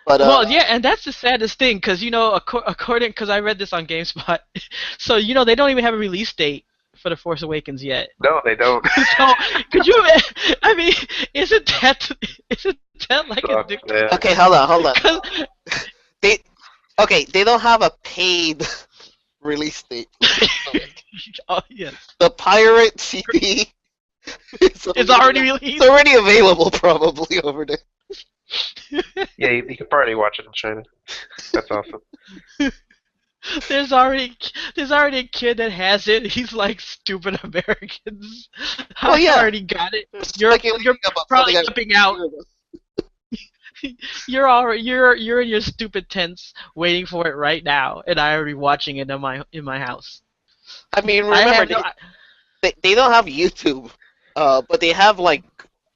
But, well, yeah, and that's the saddest thing, because according, because I read this on GameSpot, so they don't even have a release date for The Force Awakens yet. No, they don't. So could you? I mean, isn't that like a dictator? Okay, hold on. They don't have a paid release date. Oh yes. The pirate CD is already released. It's already available, probably over there. Yeah, you can probably watch it in China. That's awesome. There's already a kid that has it. He's like, stupid Americans. I already got it. You're probably jumping out. You're in your stupid tents waiting for it right now, and I already watching it in my house. I mean, remember they don't have YouTube, but they have like,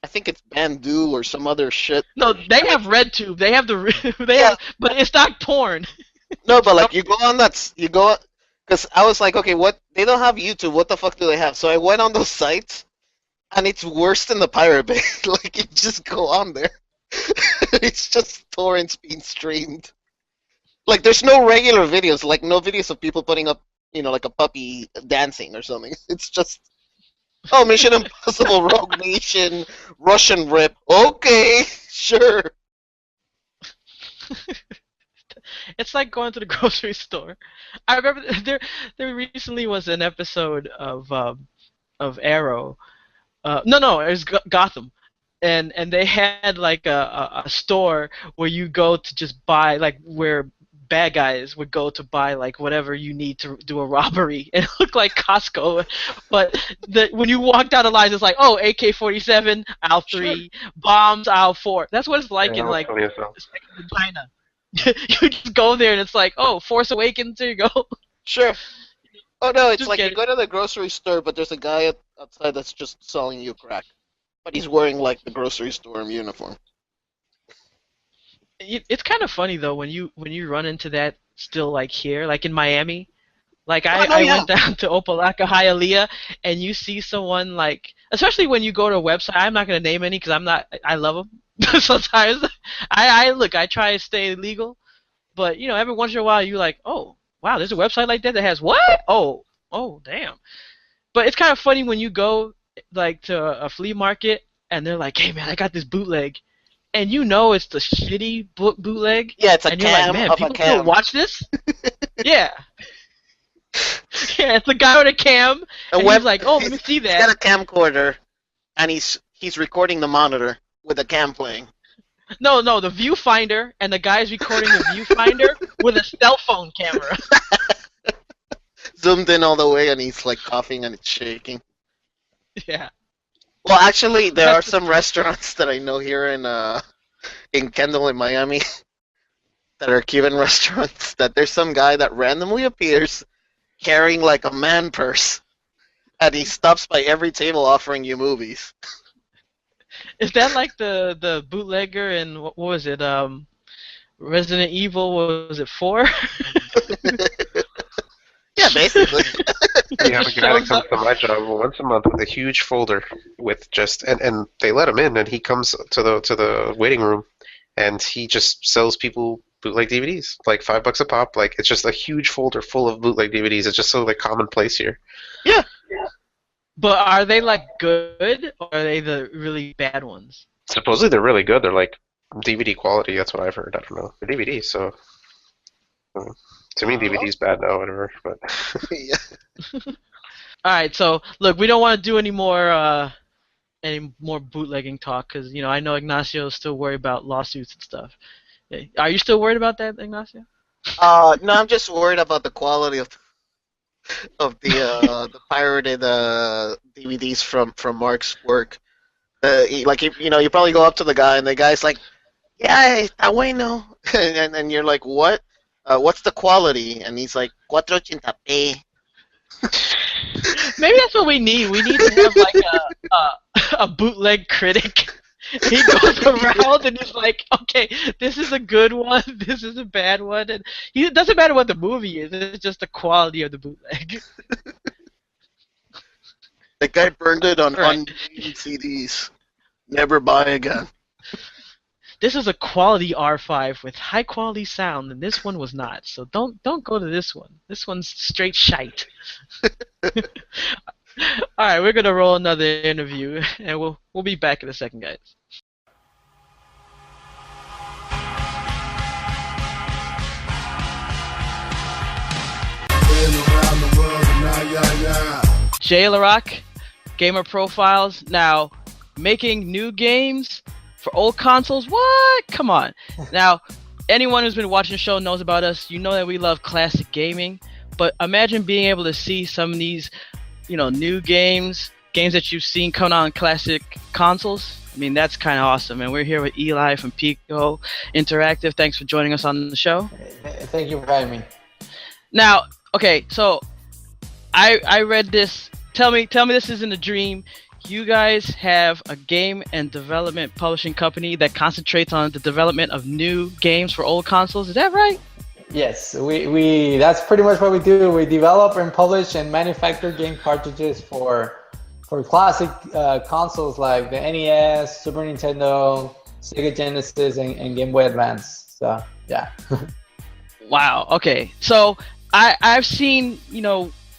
I think it's Bandu or some other shit. No, they have RedTube. They have but it's not porn. No, but like you go, because I was like, okay, what? They don't have YouTube. What the fuck do they have? So I went on those sites, and it's worse than the Pirate Bay. Like, you just go on there. It's just torrents being streamed. Like, there's no regular videos, like no videos of people putting up, like a puppy dancing or something. It's just, oh, Mission Impossible, Rogue Nation, Russian Rip. Okay, sure. It's like going to the grocery store. I remember there recently was an episode of Arrow. No, it was Gotham, and they had like a store where you go to just buy, like, where bad guys would go to buy like whatever you need to do a robbery, and it looked like Costco, but when you walk down the line, it's like, oh, AK-47 aisle 3, bombs aisle 4. That's what it's like in like China. You just go there and it's like, oh, Force Awakens, there you go. Sure. Oh no, it's Just like you go to the grocery store, but there's a guy outside that's just selling you crack, but he's wearing like the grocery store uniform. It's kind of funny though when you run into that still, like here, like in Miami. Like I went down to Opelika, Hialeah, and you see someone like, especially when you go to a website. I'm not gonna name any because I love them. Sometimes I try to stay legal, but every once in a while you're like, oh, wow, there's a website like that that has what? Oh, damn. But it's kind of funny when you go like to a flea market and they're like, hey man, I got this bootleg, and you know it's the shitty bootleg, Yeah, it's a and you're like, cam man, of a people still cam. watch this? Yeah. Yeah, it's a guy with a cam, and he's like, oh, let me see He's got that. a camcorder, and he's recording the monitor with a cam playing. No, the viewfinder, and the guy's recording the viewfinder with a cell phone camera. Zoomed in all the way, and he's like coughing and it's shaking. Yeah. Well, actually, there are some restaurants that I know here in Kendall, in Miami, that are Cuban restaurants. That there's some guy that randomly appears carrying like a man purse, and he stops by every table offering you movies. Is that like the bootlegger in what was it? Resident Evil, what was it, 4? Yeah, basically. We have a guy that comes to my job once a month with a huge folder with just and they let him in, and he comes to the waiting room, and he just sells people bootleg DVDs, like $5 a pop. Like, it's just a huge folder full of bootleg DVDs. It's just so like commonplace here. Yeah. But are they like good, or are they the really bad ones? Supposedly they're really good. They're like DVD quality. That's what I've heard. I don't know. They're DVDs, so to me DVD's bad now, whatever. But Yeah. All right, so look, we don't want to do any more bootlegging talk because I know Ignacio is still worried about lawsuits and stuff. Are you still worried about that, Ignacio? No, I'm just worried about the quality of the pirated DVDs from Mark's work. You probably go up to the guy, and the guy's like, "Yeah, está bueno," and you're like, "What? What's the quality?" And he's like, "480p." Maybe that's what we need. We need to have like a bootleg critic. He goes around and he's like, okay, this is a good one, this is a bad one, and it doesn't matter what the movie is, it's just the quality of the bootleg. The guy burned it on Right. unmade CDs. Never buy again. This is a quality R5 with high quality sound, and this one was not. So don't go to this one. This one's straight shite. All right, we're gonna roll another interview, and we'll be back in a second, guys. Jay Laraque, Gamer Profiles. Now, making new games for old consoles? What? Come on. Now, anyone who's been watching the show knows about us. You know that we love classic gaming. But imagine being able to see some of these, new games that you've seen come out on classic consoles. I mean, that's kind of awesome. And we're here with Eli from Pico Interactive. Thanks for joining us on the show. Thank you for having me. Now, okay, so I read this. Tell me this isn't a dream. You guys have a game and development publishing company that concentrates on the development of new games for old consoles. Is that right? Yes, we that's pretty much what we do. We develop and publish and manufacture game cartridges for classic consoles like the NES, Super Nintendo, Sega Genesis, and Game Boy Advance. So yeah. Wow. Okay. So I've seen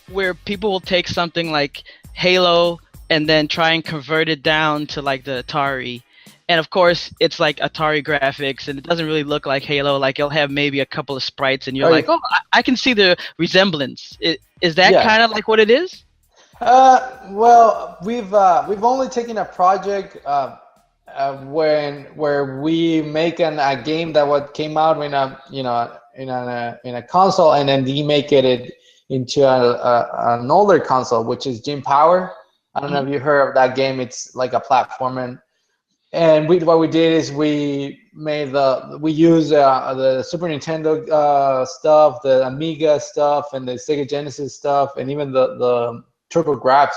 where people will take something like Halo and then try and convert it down to like the Atari. And of course, it's like Atari graphics, and it doesn't really look like Halo. Like, it'll have maybe a couple of sprites, and you're like, oh, I can see the resemblance. Is that kind of like what it is? Well, we've only taken a project where we make a game that came out in a console, and then remake it into an older console, which is Jim Power. I don't know if you heard of that game. It's like a platformer. And what we did is we used the Super Nintendo stuff, the Amiga stuff, and the Sega Genesis stuff, and even the TurboGrafx,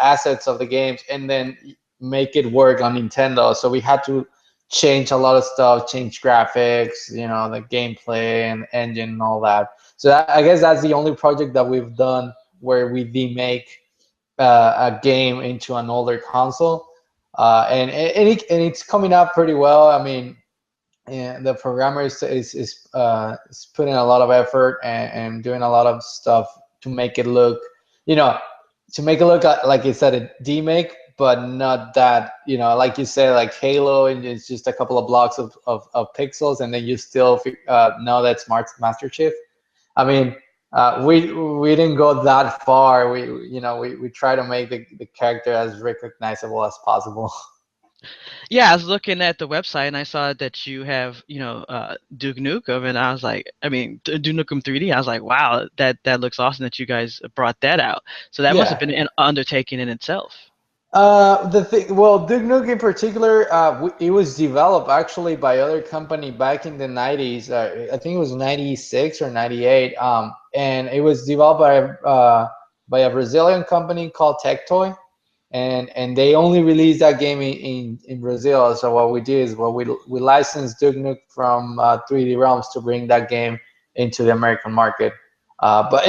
assets of the games, and then make it work on Nintendo. So we had to change a lot of stuff, change graphics, the gameplay and engine and all that. So I guess that's the only project that we've done where we remake a game into an older console. And it's coming out pretty well. I mean, and the programmer is putting a lot of effort and doing a lot of stuff to make it look, you know, to make it look like you said a demake, but not that, you know, like you said, like Halo, and it's just a couple of blocks of pixels, and then you still know that's Master Chief. I mean, we didn't go that far. We try to make the character as recognizable as possible. Yeah, I was looking at the website and I saw that you have, Duke Nukem, and I was like, I mean, Duke Nukem 3D. I was like, wow, that looks awesome that you guys brought that out. So that must have Yeah. been an undertaking in itself. The thing, well, Duke Nukem in particular, it was developed actually by other company back in the 90s. I think it was 96 or 98. And it was developed by a Brazilian company called Tectoy, and they only released that game in Brazil. So what we did is, well, we licensed Duke Nukem from 3D Realms to bring that game into the American market. But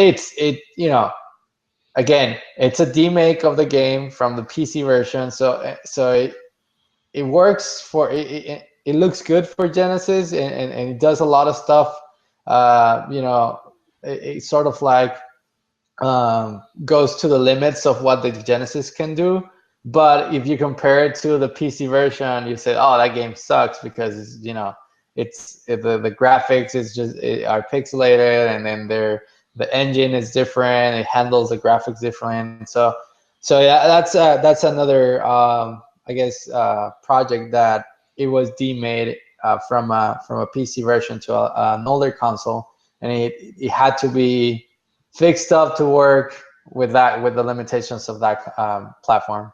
again, it's a demake of the game from the PC version, so it works for it looks good for Genesis, and it does a lot of stuff. It sort of like goes to the limits of what the Genesis can do. But if you compare it to the PC version, you say, "Oh, that game sucks," because the graphics are pixelated, and then the engine is different. It handles the graphics different. So yeah, that's another I guess project that it was demade from a PC version to an older console, and it had to be fixed up to work with the limitations of that platform.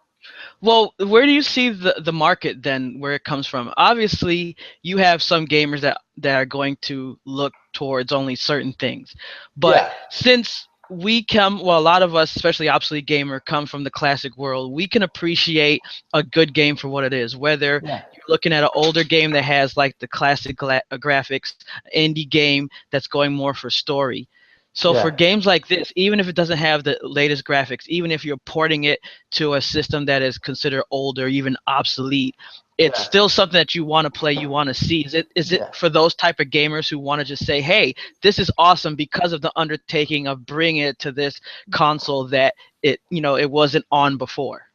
Well, where do you see the market then, where it comes from? Obviously, you have some gamers that are going to look towards only certain things. But Yeah. since well, a lot of us, especially Obsolete Gamer, come from the classic world, we can appreciate a good game for what it is. Whether Yeah. you're looking at an older game that has like the classic graphics, indie game that's going more for story. So for Yeah. games like this, even if it doesn't have the latest graphics, even if you're porting it to a system that is considered older, even obsolete, it's Yeah. still something that you want to play, you want to see. Is it Yeah. for those type of gamers who want to just say, hey, this is awesome because of the undertaking of bringing it to this console that it wasn't on before?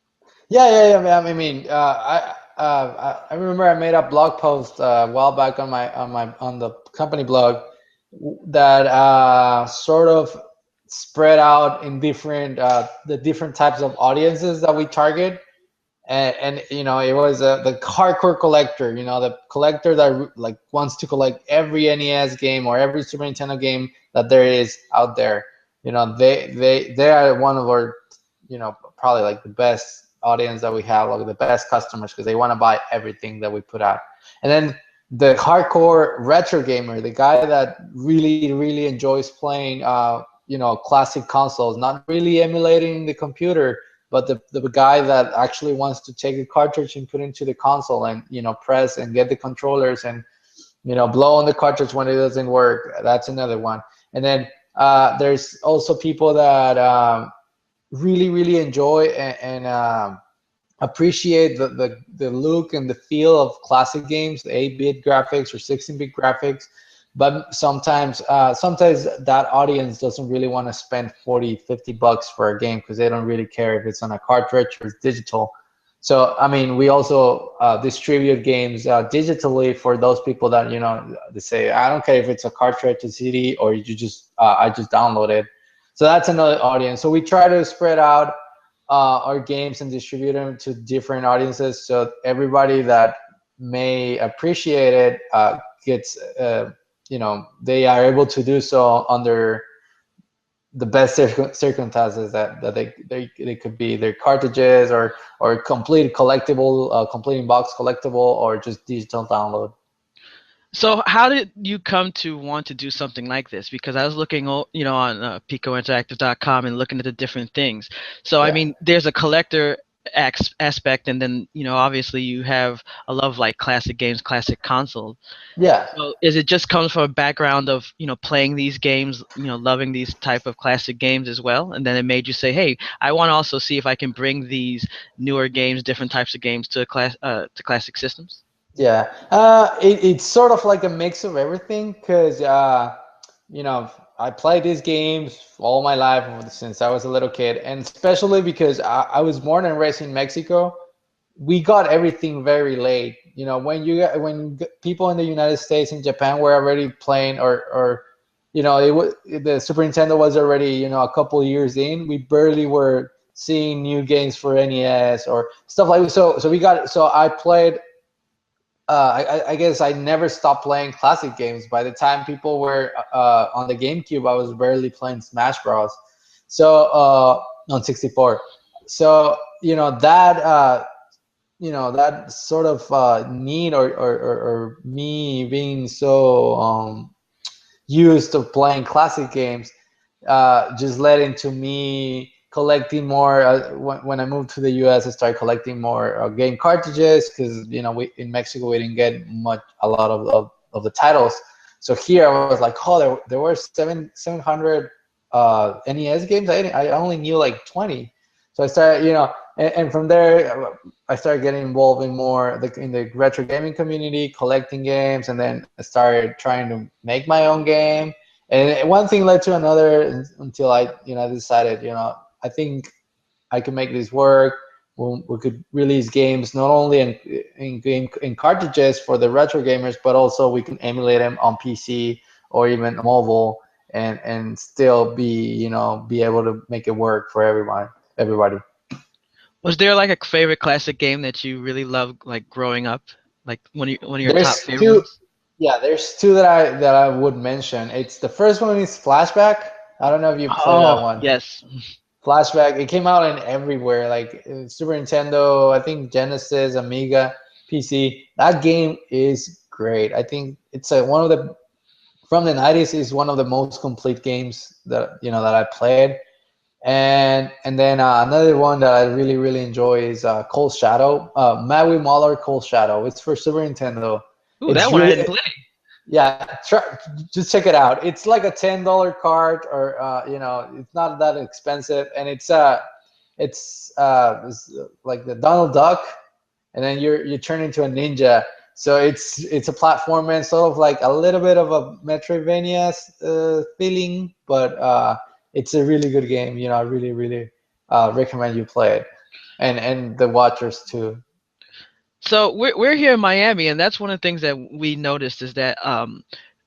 Yeah. I mean, I remember I made a blog post a while back on the company blog that sort of spread out in the different types of audiences that we target. And it was the hardcore collector, the collector that like wants to collect every NES game or every Super Nintendo game that there is out there. They are one of our, probably like the best audience that we have, like the best customers, because they want to buy everything that we put out. And then the hardcore retro gamer, the guy that really enjoys playing classic consoles, not really emulating the computer, but the guy that actually wants to take a cartridge and put into the console and press and get the controllers and blow on the cartridge when it doesn't work. That's another one. And then there's also people that really enjoy and appreciate the look and the feel of classic games, the 8-bit graphics or 16-bit graphics. But sometimes that audience doesn't really want to spend $40-$50 for a game because they don't really care if it's on a cartridge or it's digital. So I mean, we also distribute games digitally for those people that they say, I don't care if it's a cartridge, a CD, or I just download it. So that's another audience. So we try to spread out our games and distribute them to different audiences, so everybody that may appreciate it gets they are able to do so under the best circumstances that they could be their cartridges or complete collectible, complete in box collectible, or just digital download. So how did you come to want to do something like this? Because I was looking, on PicoInteractive.com and looking at the different things. So I Yeah. mean, there's a collector aspect, and then obviously you have a love like classic games, classic consoles. Yeah. So is it just comes from a background of playing these games, loving these type of classic games as well, and then it made you say, hey, I want to also see if I can bring these newer games, different types of games to classic systems? Yeah, it's sort of like a mix of everything because you know, I played these games all my life since I was a little kid, and especially because I was born and raised in Mexico. We got everything very late. You know, people in the United States and Japan were already playing, or you know, the Super Nintendo was already, you know, a couple years in. We barely were seeing new games for NES or stuff like so we got so I played I guess I never stopped playing classic games. By the time people were on the GameCube, I was barely playing Smash Bros. So on 64. So you know that sort of need or me being so used to playing classic games just led into me collecting more. When I moved to the US, I started collecting more game cartridges because, you know, we in Mexico we didn't get a lot of the titles. So here I was like, oh, there were 700 NES games. I only knew like 20. So I started, you know, and from there I started getting involved in in the retro gaming community, collecting games, and then I started trying to make my own game. And one thing led to another until I, you know, decided, you know, I think I can make this work. We could release games not only in cartridges for the retro gamers, but also we can emulate them on PC or even mobile, and still be able to make it work for everybody. Was there like a favorite classic game that you really loved, like growing up, like one of your top There's favorite two, ones? yeah, there's two that I would mention. It's the first one is Flashback. I don't know if you play that Oh one. yes. Flashback. It came out in everywhere, like Super Nintendo, I think Genesis, Amiga, PC. That game is great. I think it's one of the from the 90s is one of the most complete games that that I played. And then another one that I really enjoy is Cold Shadow, Maui Mauler Cold Shadow. It's for Super Nintendo. Ooh, It's that one I really didn't play. yeah, just check it out. It's like a $10 card, or it's not that expensive, and it's like the Donald Duck, and then you turn into a ninja. So it's a platformer, and sort of like a little bit of a Metroidvania feeling, but it's a really good game. You know, I really recommend you play it, and the watchers too. So we're here in Miami, and that's one of the things that we noticed is that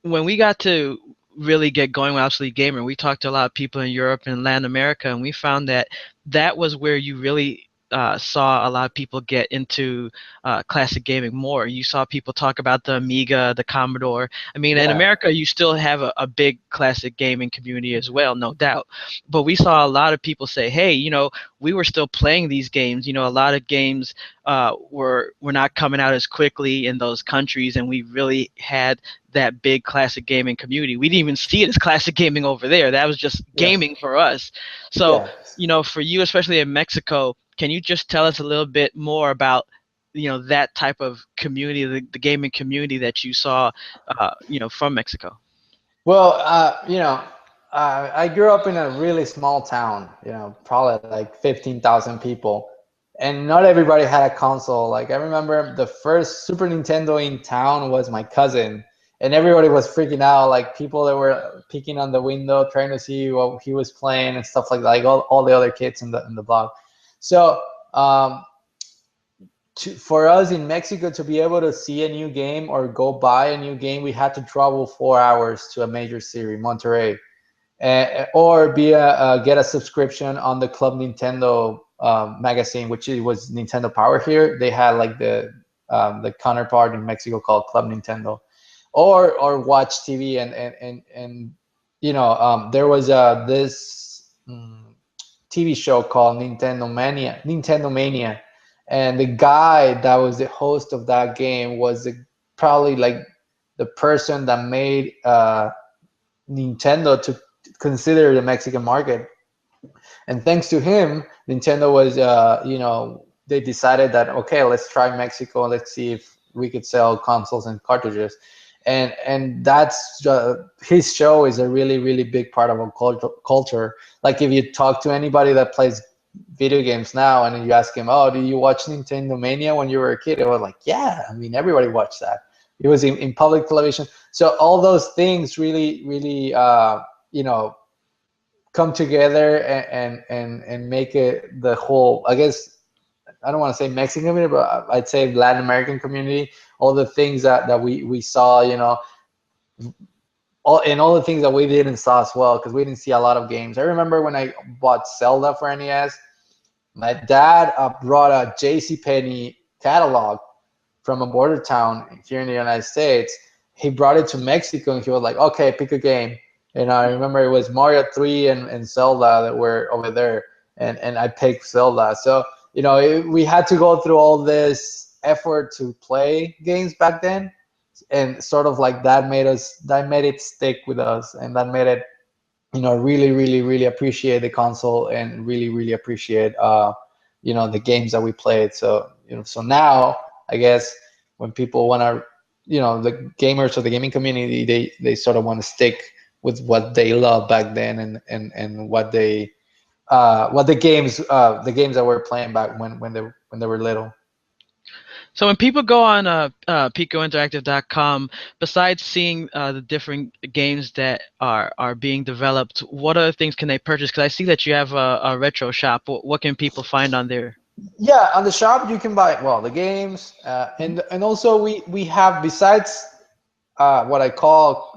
when we got to really get going with Obsolete Gamer, we talked to a lot of people in Europe and Latin America, and we found that that was where you really saw a lot of people get into classic gaming more. You saw people talk about the Amiga, the Commodore. I mean, in Yeah, America, you still have a big classic gaming community as well, no doubt. But we saw a lot of people say, hey, we were still playing these games. A lot of games were not coming out as quickly in those countries, and we really had that big classic gaming community. We didn't even see it as classic gaming over there. That was just yeah, gaming for us. So, yeah. for you, especially in Mexico, can you just tell us a little bit more about that type of community, the gaming community that you saw, from Mexico? Well, I grew up in a really small town, probably like 15,000 people, and not everybody had a console. Like, I remember the first Super Nintendo in town was my cousin, and everybody was freaking out, like people that were peeking on the window trying to see what he was playing and stuff like all the other kids in the block. So, for us in Mexico to be able to see a new game or go buy a new game, we had to travel 4 hours to a major city, Monterrey, or get a subscription on the Club Nintendo magazine, which it was Nintendo Power here. They had like the counterpart in Mexico called Club Nintendo, or watch TV, and there was this TV show called Nintendo Mania, and the guy that was the host of that game was probably like the person that made Nintendo to consider the Mexican market. And thanks to him, Nintendo was, they decided that, okay, let's try Mexico. Let's see if we could sell consoles and cartridges. And that's his show is a really big part of our culture. Like if you talk to anybody that plays video games now, and you ask him, "Oh, do you watch Nintendo Mania when you were a kid?" I was like, "Yeah, I mean, everybody watched that. It was in public television." So all those things really, really, you know, come together and make it the whole. I guess I don't want to say Mexican community, but I'd say Latin American community. All the things that we saw, you know, all the things that we didn't saw as well, because we didn't see a lot of games. I remember when I bought Zelda for NES, my dad brought a JCPenney catalog from a border town here in the United States. He brought it to Mexico, and he was like, "Okay, pick a game." And I remember it was Mario 3 and Zelda that were over there, and I picked Zelda. So you know, we had to go through all this effort to play games back then, and sort of like that made it stick with us, and that made it, you know, really, really, really appreciate the console, and really, really appreciate you know, the games that we played. So you know, so now I guess when people want to, you know, the gamers or the gaming community, they sort of want to stick with what they loved back then, and what the games that we're playing back when they were little. So when people go on PicoInteractive.com, besides seeing the different games that are being developed, what other things can they purchase? Because I see that you have a retro shop. What can people find on there? Yeah, on the shop you can buy, well, the games, and also we have, besides what I call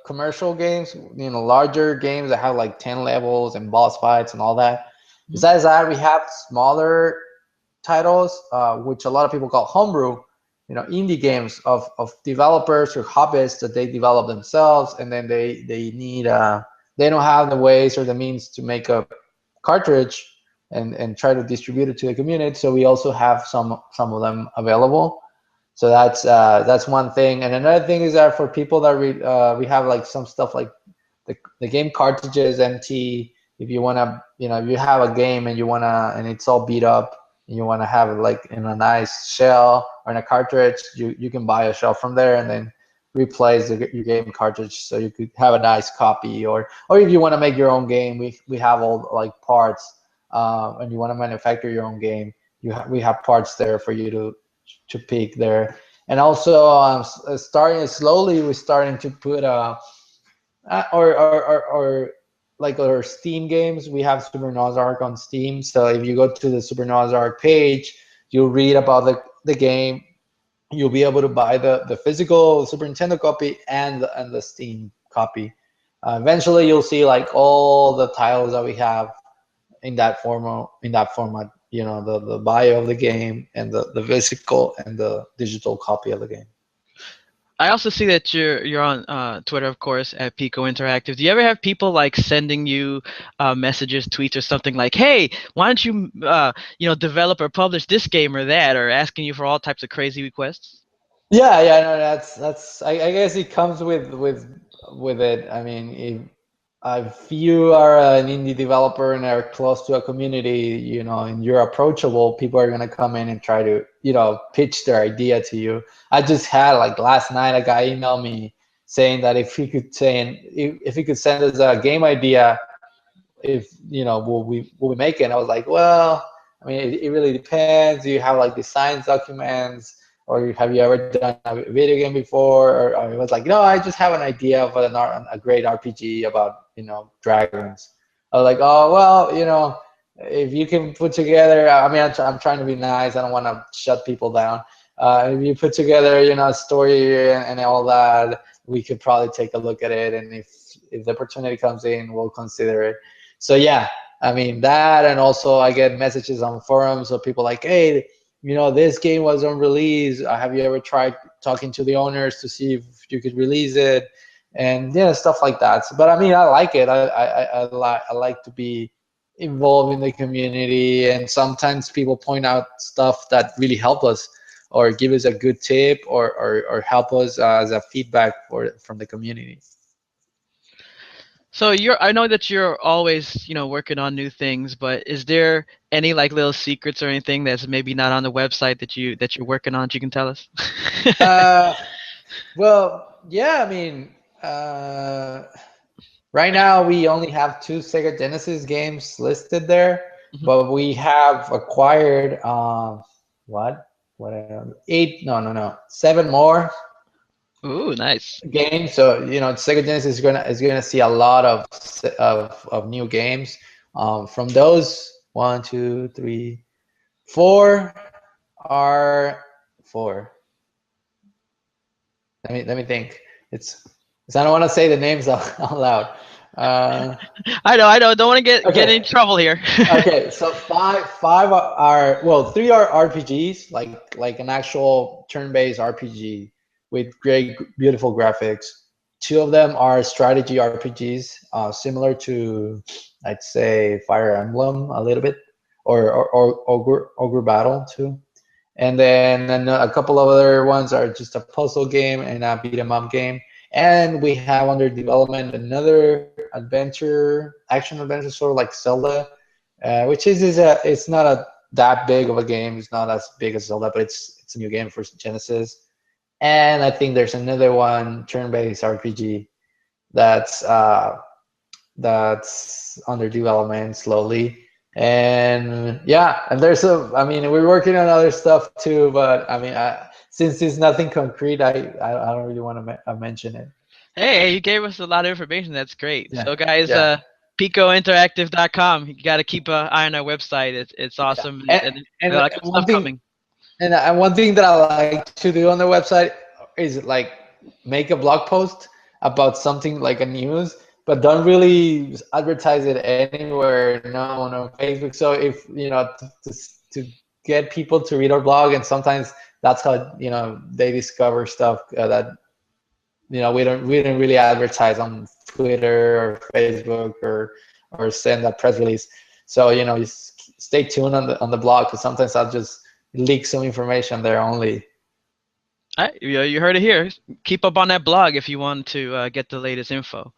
commercial games, you know, larger games that have like 10 levels and boss fights and all that. Besides that, we have smaller titles, which a lot of people call homebrew, you know, indie games of developers or hobbyists that they develop themselves, and then they need they don't have the ways or the means to make a cartridge and try to distribute it to the community. So we also have some of them available. So that's one thing. And another thing is that for people that we have like some stuff like the game cartridges empty. If you want to, you know, if you have a game and you want to, and it's all beat up, and you want to have it like in a nice shell or in a cartridge, you can buy a shell from there and then replace your game cartridge, so you could have a nice copy. Or if you want to make your own game, we have all like parts, and you want to manufacture your own game, we have parts there for you to pick there. And also starting slowly, we're starting to put or like our Steam games. We have Super Noah's Ark on Steam. So if you go to the Super Noah's Ark page, you'll read about the game. You'll be able to buy the physical Super Nintendo copy and the Steam copy. Eventually, you'll see like all the titles that we have in that format. You know, the bio of the game, and the physical and the digital copy of the game. I also see that you're on Twitter, of course, at Pico Interactive. Do you ever have people like sending you messages, tweets, or something like, "Hey, why don't you, you know, develop or publish this game or that," or asking you for all types of crazy requests? Yeah, no, that's. I guess it comes with it. I mean, if you are an indie developer and are close to a community, you know, and you're approachable, people are gonna come in and try to, you know, pitch their idea to you. I just had like last night a guy email me saying that if he could send us a game idea, if, you know, will we make it? And I was like, well, I mean, it really depends. Do you have like designs documents, or have you ever done a video game before? Or it was like, no, I just have an idea of a great RPG about, you know, dragons. I was like, oh well, you know, if you can put together, I mean, I'm trying to be nice. I don't want to shut people down. If you put together, you know, a story and all that, we could probably take a look at it. And if the opportunity comes in, we'll consider it. So yeah, I mean that, and also I get messages on forums of people like, hey, you know, this game was on release. Have you ever tried talking to the owners to see if you could release it? And yeah, stuff like that. But I mean, I like it. I like to be involved in the community, and sometimes people point out stuff that really help us, or give us a good tip, or help us as a feedback from the community. So I know that you're always, you know, working on new things, but is there any like little secrets or anything that's maybe not on the website that you're working on that you can tell us? Uh, well, yeah, I mean, right now we only have 2 Sega Genesis games listed there. but we have acquired seven more Ooh, nice. games. So Sega Genesis is gonna see a lot of new games. From those, 1, 2, 3, 4 are four. Let me think. I don't want to say the names out loud. I know. Don't want to get Okay. in trouble here. Okay, so five are, well, three are RPGs, like an actual turn-based RPG with great, beautiful graphics. Two of them are strategy RPGs, similar to, I'd say, Fire Emblem a little bit, or Ogre Battle too. And then a couple of other ones are just a puzzle game and a beat 'em up game. And we have under development another action adventure, sort of like Zelda, which it's not that big of a game. It's not as big as Zelda, but it's a new game for Genesis. And I think there's another one, turn-based RPG, that's under development slowly. And yeah, and we're working on other stuff too, but since it's nothing concrete, I don't really want to mention it. Hey, you gave us a lot of information. That's great. Yeah. So, guys, Yeah. PicoInteractive.com. You got to keep an eye on our website. It's awesome. And a lot of good stuff coming. And one thing that I like to do on the website is like make a blog post about something like a news, but don't really advertise it anywhere, no, on Facebook. So if to get people to read our blog, and sometimes that's how they discover stuff that we don't really advertise on Twitter or Facebook or send a press release. So just stay tuned on the blog, because sometimes I'll just leak some information there only. You heard it here. Keep up on that blog if you want to get the latest info.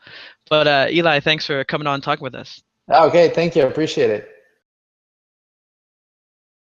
But Eli, thanks for coming on and talking with us. Okay, thank you. I appreciate it.